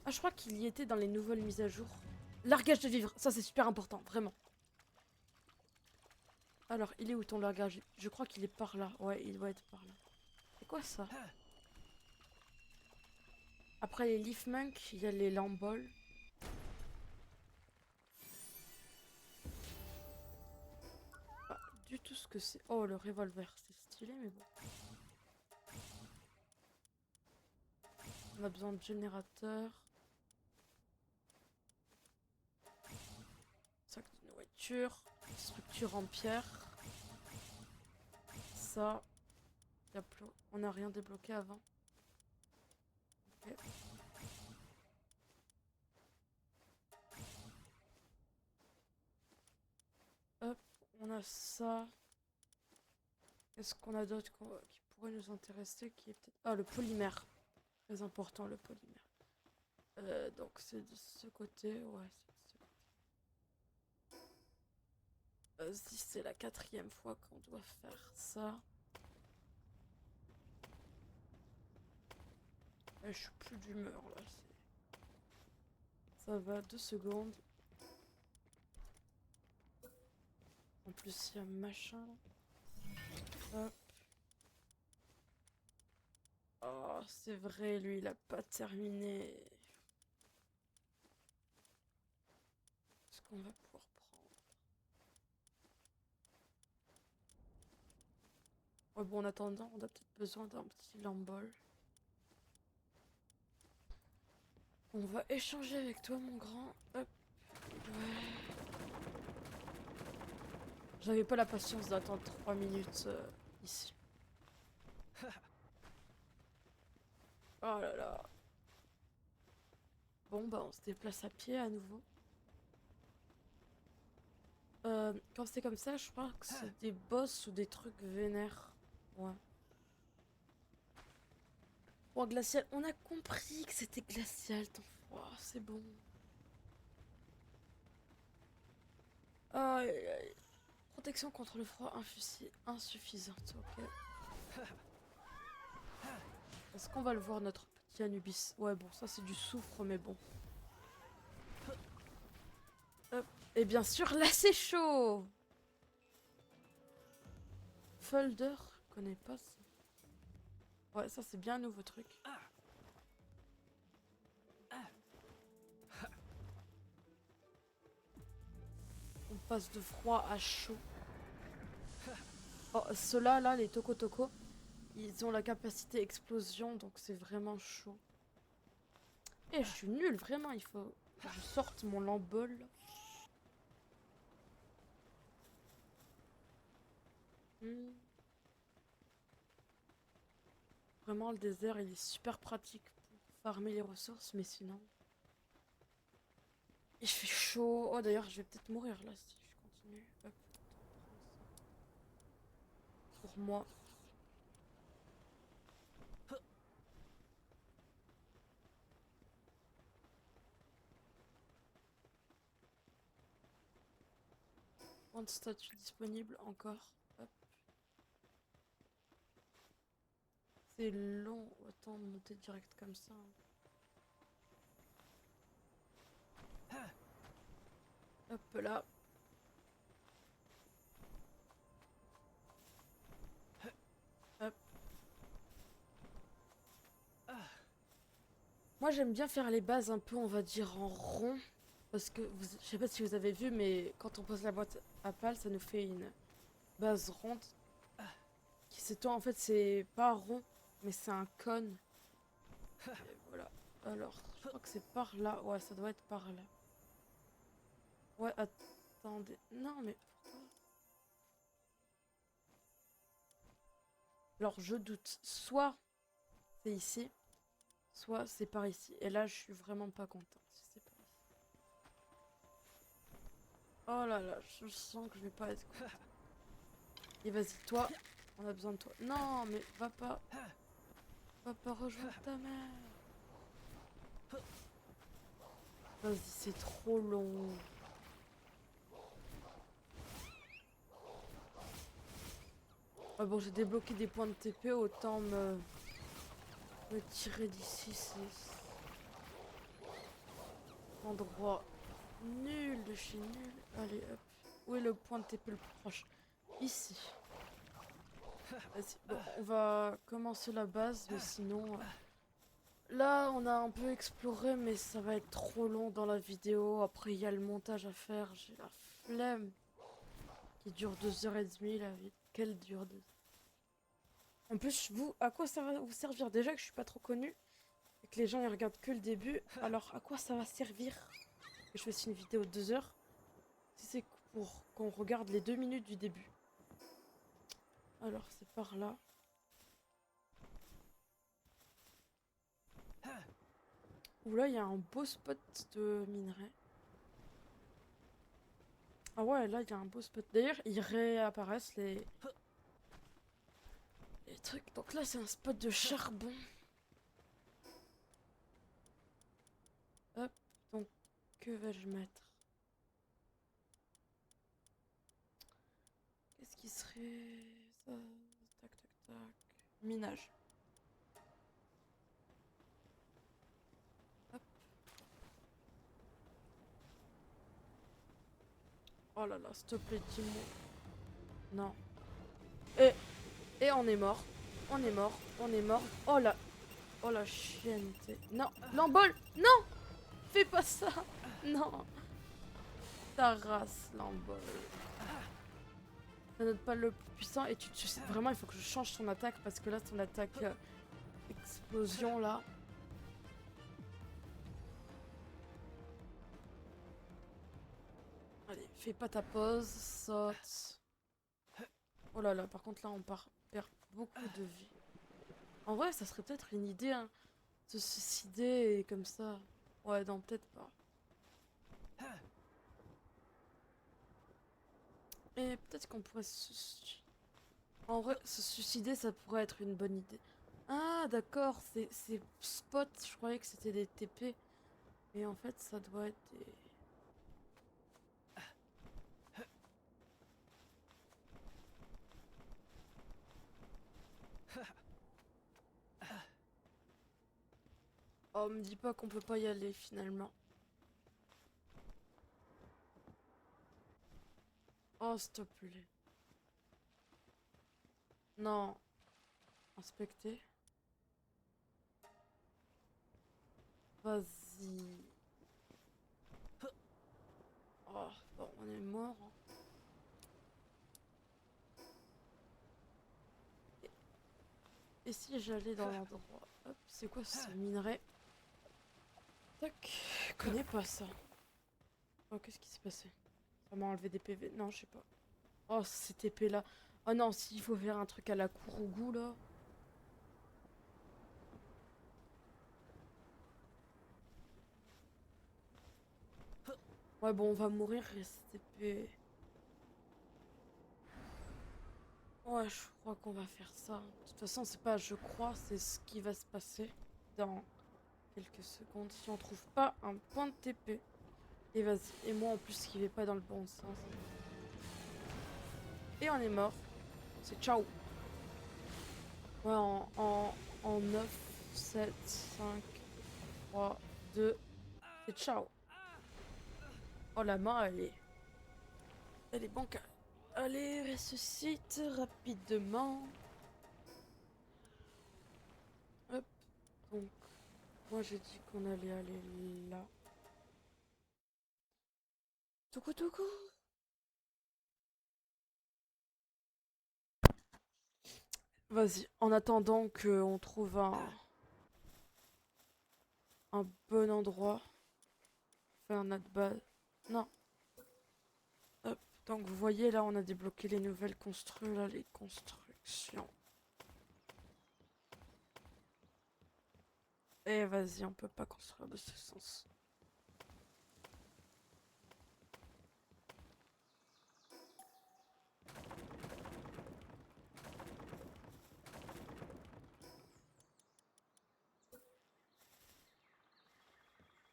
Ah, je crois qu'il y était dans les nouvelles mises à jour. Largage de vivre, ça c'est super important, vraiment. Alors, il est où ton largage? Je crois qu'il est par là. Ouais, il doit être par là. C'est quoi ça? Après les Leaf Monk, il y a les Lambols. Pas du tout ce que c'est. Oh, le revolver, c'est stylé, mais bon. On a besoin de générateur. Sac de nourriture. Structure en pierre. Ça. On n'a rien débloqué avant. Ok. Hop, on a ça. Qu'est-ce qu'on a d'autre qui pourrait nous intéresser qui est peut-être... Ah, le polymère. Très important, le polymère. Donc c'est de ce côté. Ouais, c'est de ce côté. Vas-y, c'est la 4e fois qu'on doit faire ça. Je suis plus d'humeur là. Ça va, 2 secondes. En plus, il y a un machin là. Hop. Oh, c'est vrai, lui, il a pas terminé. Est-ce qu'on va pouvoir prendre? Ouais, bon, en attendant, on a peut-être besoin d'un petit lambol. On va échanger avec toi, mon grand. Hop. Ouais. J'avais pas la patience d'attendre 3 minutes ici. Oh là là. Bon, bah, on se déplace à pied à nouveau. Quand c'est comme ça, je crois que c'est des boss ou des trucs vénères. Ouais. Oh, glacial. On a compris que c'était glacial, ton froid. C'est bon. Aïe, aïe. Protection contre le froid insuffisante. Ok. Est-ce qu'on va le voir, notre petit Anubis? Ouais, bon, ça c'est du soufre, mais bon. Hop. Et bien sûr, là c'est chaud. Folder, je connais pas ça. Ouais, ça c'est bien un nouveau truc. On passe de froid à chaud. Oh, ceux-là, là, les Toko Toko, ils ont la capacité explosion, donc c'est vraiment chaud. Et je suis nulle, vraiment, il faut que je sorte mon lambol. Hmm. Vraiment, le désert, il est super pratique pour farmer les ressources, mais sinon... Il fait chaud. Oh, d'ailleurs, je vais peut-être mourir là si je continue. Hop, pour moi. Point de statut disponible encore. Hop. C'est long. Autant monter direct comme ça. Hop là. Hop. Moi, j'aime bien faire les bases un peu, on va dire, en rond. Parce que, je sais pas si vous avez vu, mais quand on pose la boîte à pales, ça nous fait une base ronde. Qui s'étend, en fait, c'est pas rond, mais c'est un cône. Et voilà. Alors, je crois que c'est par là. Ouais, ça doit être par là. Ouais, attendez. Non, mais pourquoi? Alors, je doute. Soit c'est ici, soit c'est par ici. Et là, je suis vraiment pas contente si c'est par ici. Oh là là, je sens que je vais pas être contente. Et vas-y, toi, on a besoin de toi. Non, mais va pas. Va pas rejoindre ta mère. Vas-y, c'est trop long. Ah bon, j'ai débloqué des points de TP, autant me tirer d'ici. C'est endroit nul de chez nul. Allez, hop. Où est le point de TP le plus proche? Ici. Vas-y. Bon, on va commencer la base, mais sinon, là, on a un peu exploré, mais ça va être trop long dans la vidéo. Après, il y a le montage à faire. J'ai la flemme. Qui dure 2h30, la vie. Quelle dure 2. En plus, vous, à quoi ça va vous servir? Déjà que je suis pas trop connue et que les gens ils regardent que le début. Alors, à quoi ça va servir que je fasse une vidéo de 2 heures si c'est pour qu'on regarde les 2 minutes du début? Alors, c'est par là. Ouh là, il y a un beau spot de minerai. Ah ouais, là, il y a un beau spot. D'ailleurs, ils réapparaissent les trucs. Donc là, c'est un spot de charbon. Hop, donc que vais-je mettre? Qu'est-ce qui serait ça? Tac, tac, tac. Minage. Hop. Oh là là, s'il te plaît, dis-moi. Non. Et, et on est mort. On est mort. On est mort. Oh là. Oh la chienne. Non. L'embol. Non. Fais pas ça. Non. Ta race, l'embol. Ça note pas le plus puissant. Et tu sais, vraiment, il faut que je change son attaque. Parce que là, son attaque explosion, là. Allez, fais pas ta pause. Saute. Oh là là, par contre, là, perd beaucoup de vie. En vrai, ça serait peut-être une idée, hein. Se suicider et comme ça. Ouais, non, peut-être pas. Et peut-être qu'on pourrait En vrai, se suicider, ça pourrait être une bonne idée. Ah, d'accord, c'est spots, je croyais que c'était des TP. Et en fait, ça doit être des... Oh, me dis pas qu'on peut pas y aller, finalement. Oh, s'il te plaît. Non. Inspecter. Vas-y. Oh, bon, on est mort, hein. Et si j'allais dans l'endroit... Hop, c'est quoi ce minerai? Tac. Je connais pas ça. Oh, qu'est-ce qui s'est passé? Ça m'a enlevé des PV. Non, je sais pas. Oh, cette épée là. Oh non, s'il faut faire un truc à la Kourougou là. Ouais, bon, on va mourir et cette épée. Ouais, je crois qu'on va faire ça. De toute façon, c'est pas je crois, c'est ce qui va se passer dans quelques secondes si on trouve pas un point de TP. Et vas-y. Et moi en plus qui vais pas dans le bon sens. Et on est mort. C'est ciao. Ouais, en 9, 7, 5, 3, 2. C'est ciao. Oh, la main, elle est bancale. Allez, ressuscite rapidement. Hop, donc, moi j'ai dit qu'on allait aller là. Toucou toucou. Vas-y, en attendant qu'on trouve un bon endroit. Faire notre base. Non. Hop, donc vous voyez là, on a débloqué les nouvelles constructions, là, les constructions. Et vas-y, on peut pas construire de ce sens.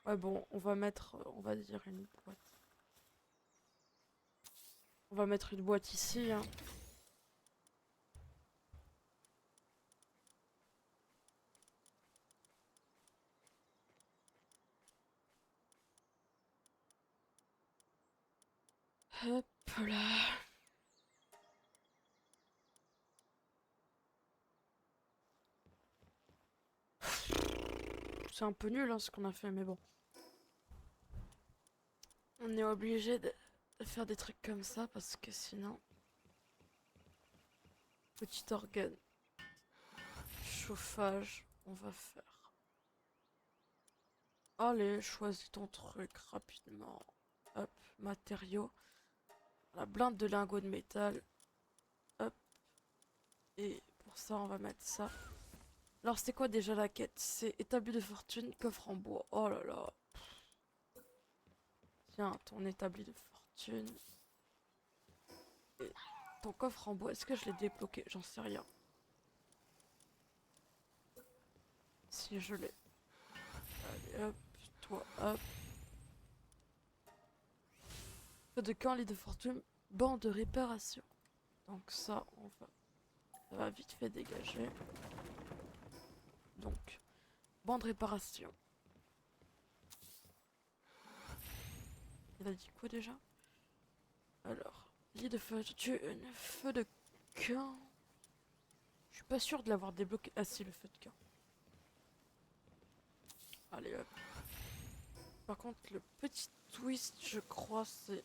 Ouais, bon, on va mettre, on va dire une boîte. On va mettre une boîte ici, hein. Hop là. C'est un peu nul hein, ce qu'on a fait, mais bon. On est obligé de faire des trucs comme ça parce que sinon... Petit organe. Chauffage, on va faire. Allez, choisis ton truc rapidement. Hop, matériaux. La blinde de lingots de métal. Hop. Et pour ça, on va mettre ça. Alors, c'est quoi déjà la quête? C'est établi de fortune, coffre en bois. Oh là là. Tiens, ton établi de fortune. Et ton coffre en bois, est-ce que je l'ai débloqué? J'en sais rien. Si je l'ai. Allez, hop. Toi, hop. Feu de camp, lit de fortune, banc de réparation. Donc ça, ça va vite fait dégager. Donc, banc de réparation. Il a dit quoi déjà? Alors, lit de fortune, feu de camp. Je suis pas sûr de l'avoir débloqué. Ah si, le feu de camp. Allez hop. Par contre, le petit twist, je crois, c'est...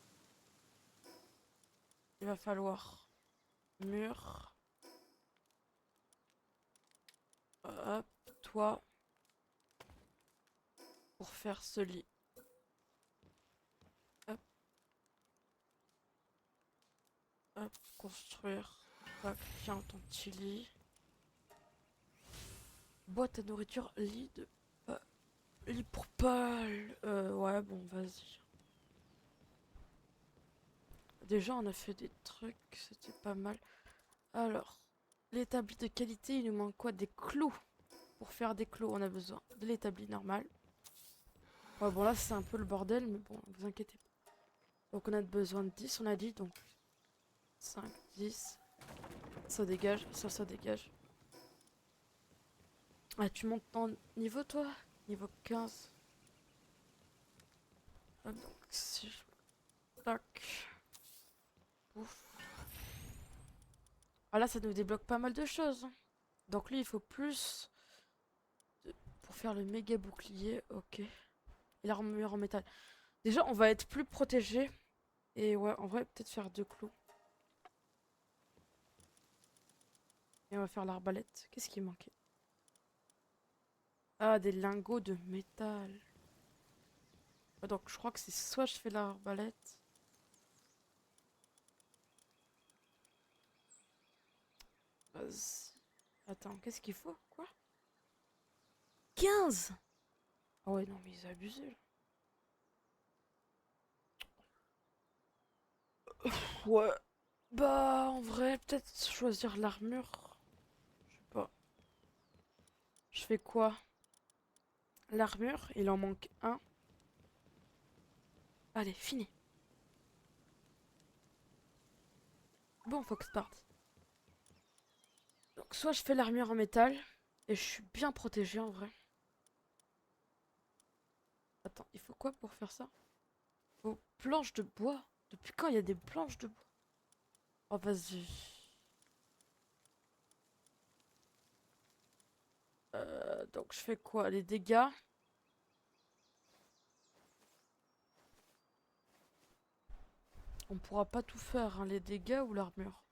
Il va falloir mur. Hop, toi. Pour faire ce lit. Hop. Hop, construire. Hop, tiens, ton petit lit. Boîte à nourriture, lit de... lit pour pâle. Ouais, bon, vas-y. Déjà, on a fait des trucs, c'était pas mal. Alors, l'établi de qualité, il nous manque quoi? Des clous. Pour faire des clous, on a besoin de l'établi normal. Ouais, bon, là, c'est un peu le bordel, mais bon, vous inquiétez pas. Donc, on a besoin de 10, on a dit, donc 5, 10. Ça dégage, ça dégage. Ah, tu montes en niveau, toi? Niveau 15. Ah, donc, si je... Tac. Ouf. Ah là, ça nous débloque pas mal de choses. Donc lui, il faut plus pour faire le méga bouclier. Ok. Et l'armure en métal. Déjà, on va être plus protégé. Et ouais, on va peut-être faire 2 clous. Et on va faire l'arbalète. Qu'est-ce qui manquait? Ah, des lingots de métal. Ah, donc je crois que c'est soit je fais l'arbalète. Vas-y. Attends, qu'est-ce qu'il faut? Quoi? 15. Ah ouais, non, mais ils ont abusé là. Ouais. Bah, en vrai, peut-être choisir l'armure. Je sais pas. Je fais quoi? L'armure, il en manque un. Allez, fini. Bon, faut que je parte. Donc, soit je fais l'armure en métal, et je suis bien protégé en vrai. Attends, il faut quoi pour faire ça? Faut planches de bois. Depuis quand il y a des planches de bois? Oh, vas-y. Donc, je fais quoi? Les dégâts? On pourra pas tout faire, hein, les dégâts ou l'armure.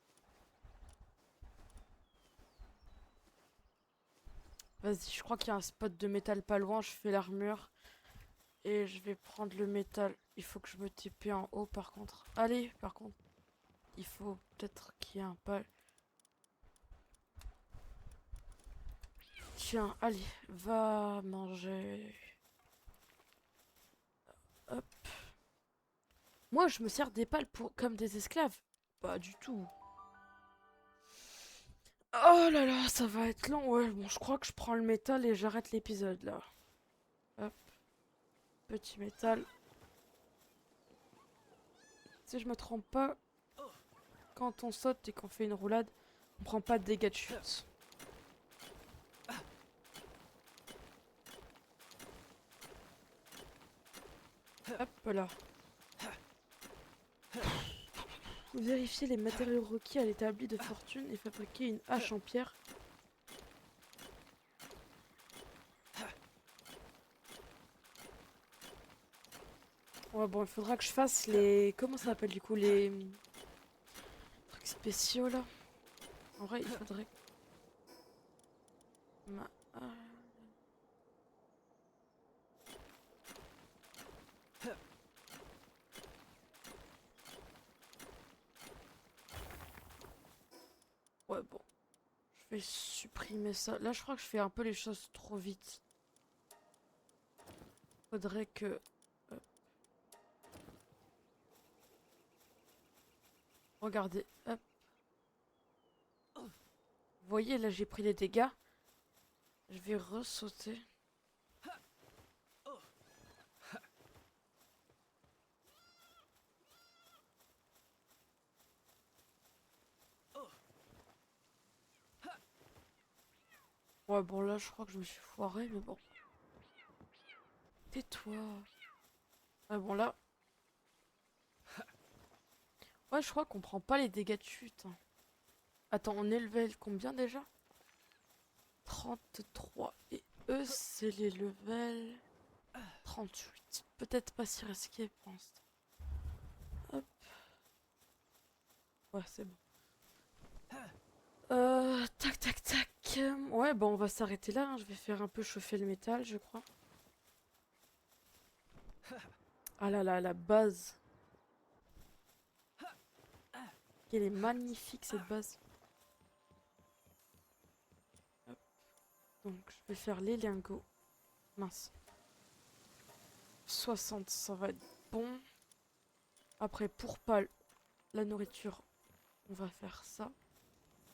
Vas-y, je crois qu'il y a un spot de métal pas loin. Je fais l'armure. Et je vais prendre le métal. Il faut que je me TP en haut par contre. Allez, par contre, il faut peut-être qu'il y ait un pal. Tiens, allez, va manger. Hop. Moi, je me sers des pales pour comme des esclaves. Pas du tout. Oh là là, ça va être long. Ouais, bon, je crois que je prends le métal et j'arrête l'épisode là. Hop. Petit métal. Si je me trompe pas, quand on saute et qu'on fait une roulade, on prend pas de dégâts de chute. Hop là. Vérifier les matériaux requis à l'établi de fortune et fabriquer une hache en pierre. Ouais, bon, il faudra que je fasse les... Comment ça s'appelle du coup? Les trucs spéciaux là. En vrai, il faudrait... Ah. Ouais, bon. Je vais supprimer ça. Là, je crois que je fais un peu les choses trop vite. Faudrait que... Regardez. Hop. Vous voyez, là, j'ai pris les dégâts. Je vais ressauter. Ouais, bon, là, je crois que je me suis foiré, mais bon. Tais-toi. Ouais, bon, là... Ouais, je crois qu'on prend pas les dégâts de chute, hein. Attends, on est level combien déjà? 33. Et eux, c'est les levels 38. Peut-être pas si risqué pour l'instant. Hop. Ouais, c'est bon. Tac, tac, tac. Ouais, bon, on va s'arrêter là, hein. Je vais faire un peu chauffer le métal, je crois. Ah là là, la base. Elle est magnifique, cette base. Hop. Donc, je vais faire les lingots. Mince. 60, ça va être bon. Après, pour pas la nourriture, on va faire ça.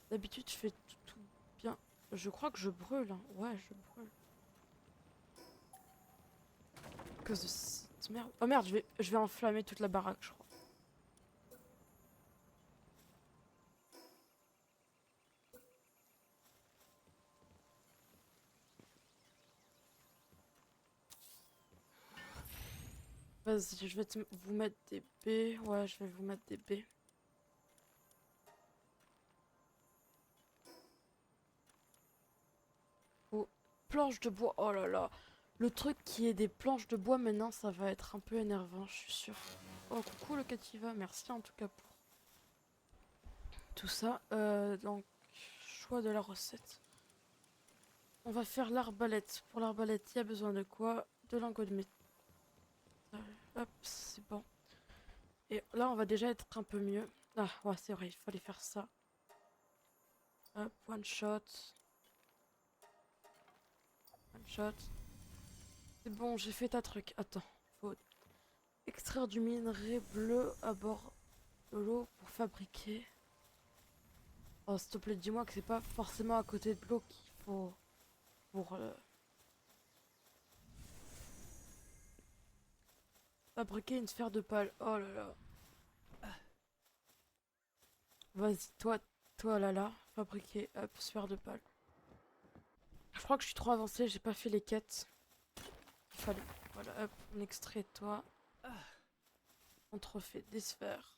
D'habitude, je fais tout bien. Je crois que je brûle, hein. Ouais, je brûle. À cause de cette merde. Oh merde, je vais enflammer toute la baraque, je crois. Vas-y, je vais vous mettre des baies. Ouais, je vais vous mettre des baies. Oh, planches de bois. Oh là là. Le truc qui est des planches de bois maintenant, ça va être un peu énervant, je suis sûre. Oh, coucou le Kativa. Merci en tout cas pour tout ça. Donc, choix de la recette. On va faire l'arbalète. Pour l'arbalète, il y a besoin de quoi? De lingots de métal. Hop, c'est bon. Et là, on va déjà être un peu mieux. Ah, ouais, c'est vrai, il fallait faire ça. Hop, one shot. One shot. C'est bon, j'ai fait ta truc. Attends, faut extraire du minerai bleu à bord de l'eau pour fabriquer. Oh, s'il te plaît, dis-moi que c'est pas forcément à côté de l'eau qu'il faut pour fabriquer une sphère de pâle. Oh là là. Vas-y, toi là là, fabriquer, hop, sphère de pâle. Je crois que je suis trop avancée, j'ai pas fait les quêtes. Il fallait. Voilà, hop, on extrait toi. On te refait des sphères.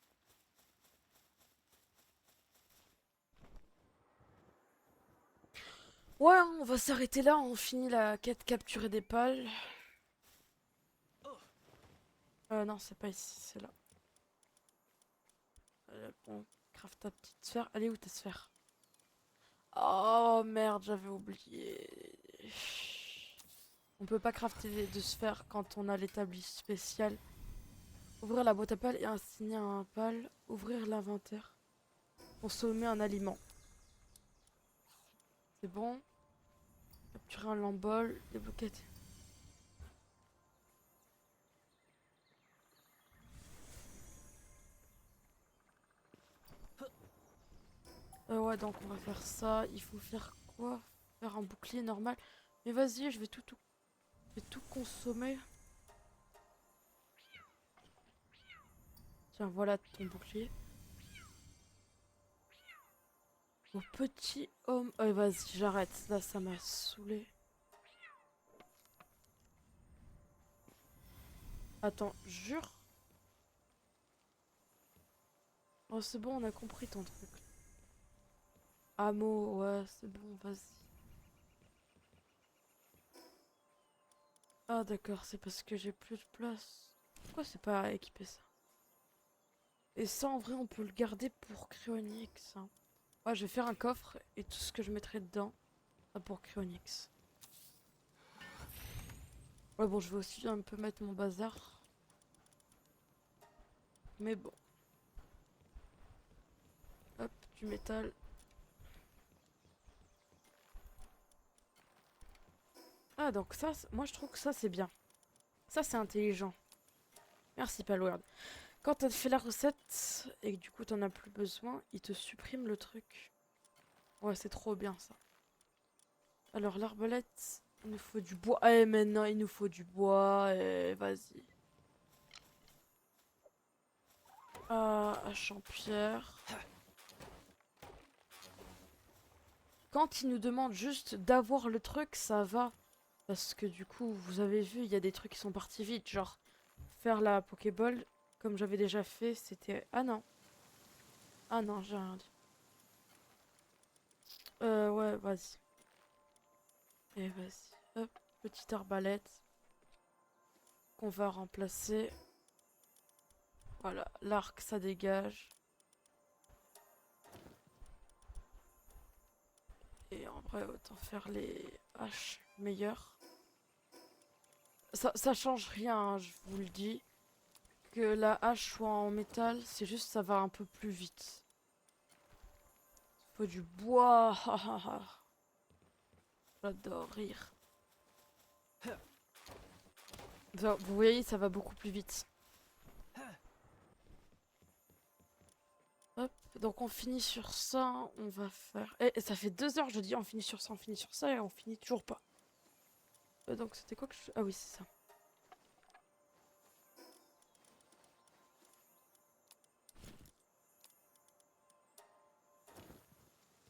Ouais, on va s'arrêter là, on finit la quête capturer des pales. Non, c'est pas ici, c'est là. On craft ta petite sphère. Elle est où ta sphère? Oh merde, j'avais oublié. On peut pas crafter de sphères quand on a l'établi spécial. Ouvrir la boîte à pales et assigner un pal. Ouvrir l'inventaire. Consommer un aliment. C'est bon. Capturer un lambol. Débloquer. Ouais, donc on va faire ça. Il faut faire quoi? Faire un bouclier normal. Mais vas-y, je vais tout consommer. Tiens, voilà ton bouclier. Mon petit homme. Oh, vas-y, j'arrête. Là, ça m'a saoulé. Attends, jure. Oh, c'est bon, on a compris ton truc. Hameau, ouais, c'est bon, vas-y. Ah, d'accord, c'est parce que j'ai plus de place. Pourquoi c'est pas équipé ça? Et ça, en vrai, on peut le garder pour Cryonix. Hein. Ouais, je vais faire un coffre et tout ce que je mettrai dedans, ça pour Cryonix. Ouais, bon, je vais aussi un peu mettre mon bazar. Mais bon. Hop, du métal. Ah, donc ça, moi je trouve que ça c'est bien. Ça c'est intelligent. Merci Palward. Quand t'as fait la recette et que du coup t'en as plus besoin, il te supprime le truc. Ouais, c'est trop bien ça. Alors l'arbalète, il nous faut du bois. Eh maintenant il nous faut du bois. Et vas-y. Ah, hache en pierre. Quand il nous demande juste d'avoir le truc, ça va. Parce que du coup, vous avez vu, il y a des trucs qui sont partis vite. Genre, faire la Pokéball, comme j'avais déjà fait, c'était... Ah non. Ah non, j'ai rien dit. Ouais, vas-y. Et vas-y. Hop, petite arbalète. Qu'on va remplacer. Voilà, l'arc, ça dégage. Et en vrai, autant faire les haches meilleures. Ça change rien, hein, je vous le dis. Que la hache soit en métal, c'est juste ça va un peu plus vite. Faut du bois. J'adore rire. Vous voyez, ça va beaucoup plus vite. Hop, donc on finit sur ça, on va faire... Eh, ça fait 2 heures, je dis on finit sur ça et on finit toujours pas. Donc c'était quoi que je... Ah oui, c'est ça.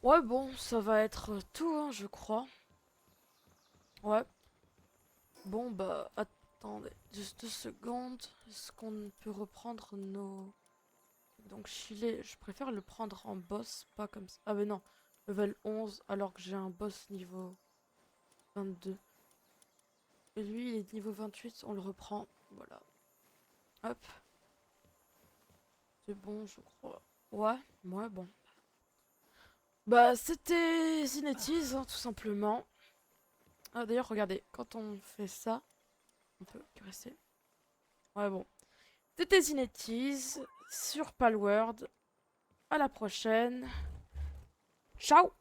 Ouais, bon, ça va être tout, hein, je crois. Ouais. Bon, bah, attendez, juste 2 secondes. Est-ce qu'on peut reprendre nos... Donc, Chile, je préfère le prendre en boss, pas comme ça. Ah, mais non, level 11, alors que j'ai un boss niveau 22. Et lui, il est niveau 28, on le reprend. Voilà. Hop. C'est bon, je crois. Ouais, ouais, bon. Bah, c'était Zinettiz, hein, tout simplement. Ah, d'ailleurs, regardez, quand on fait ça, on peut caresser. Ouais, bon. C'était Zinettiz sur Palworld. À la prochaine. Ciao!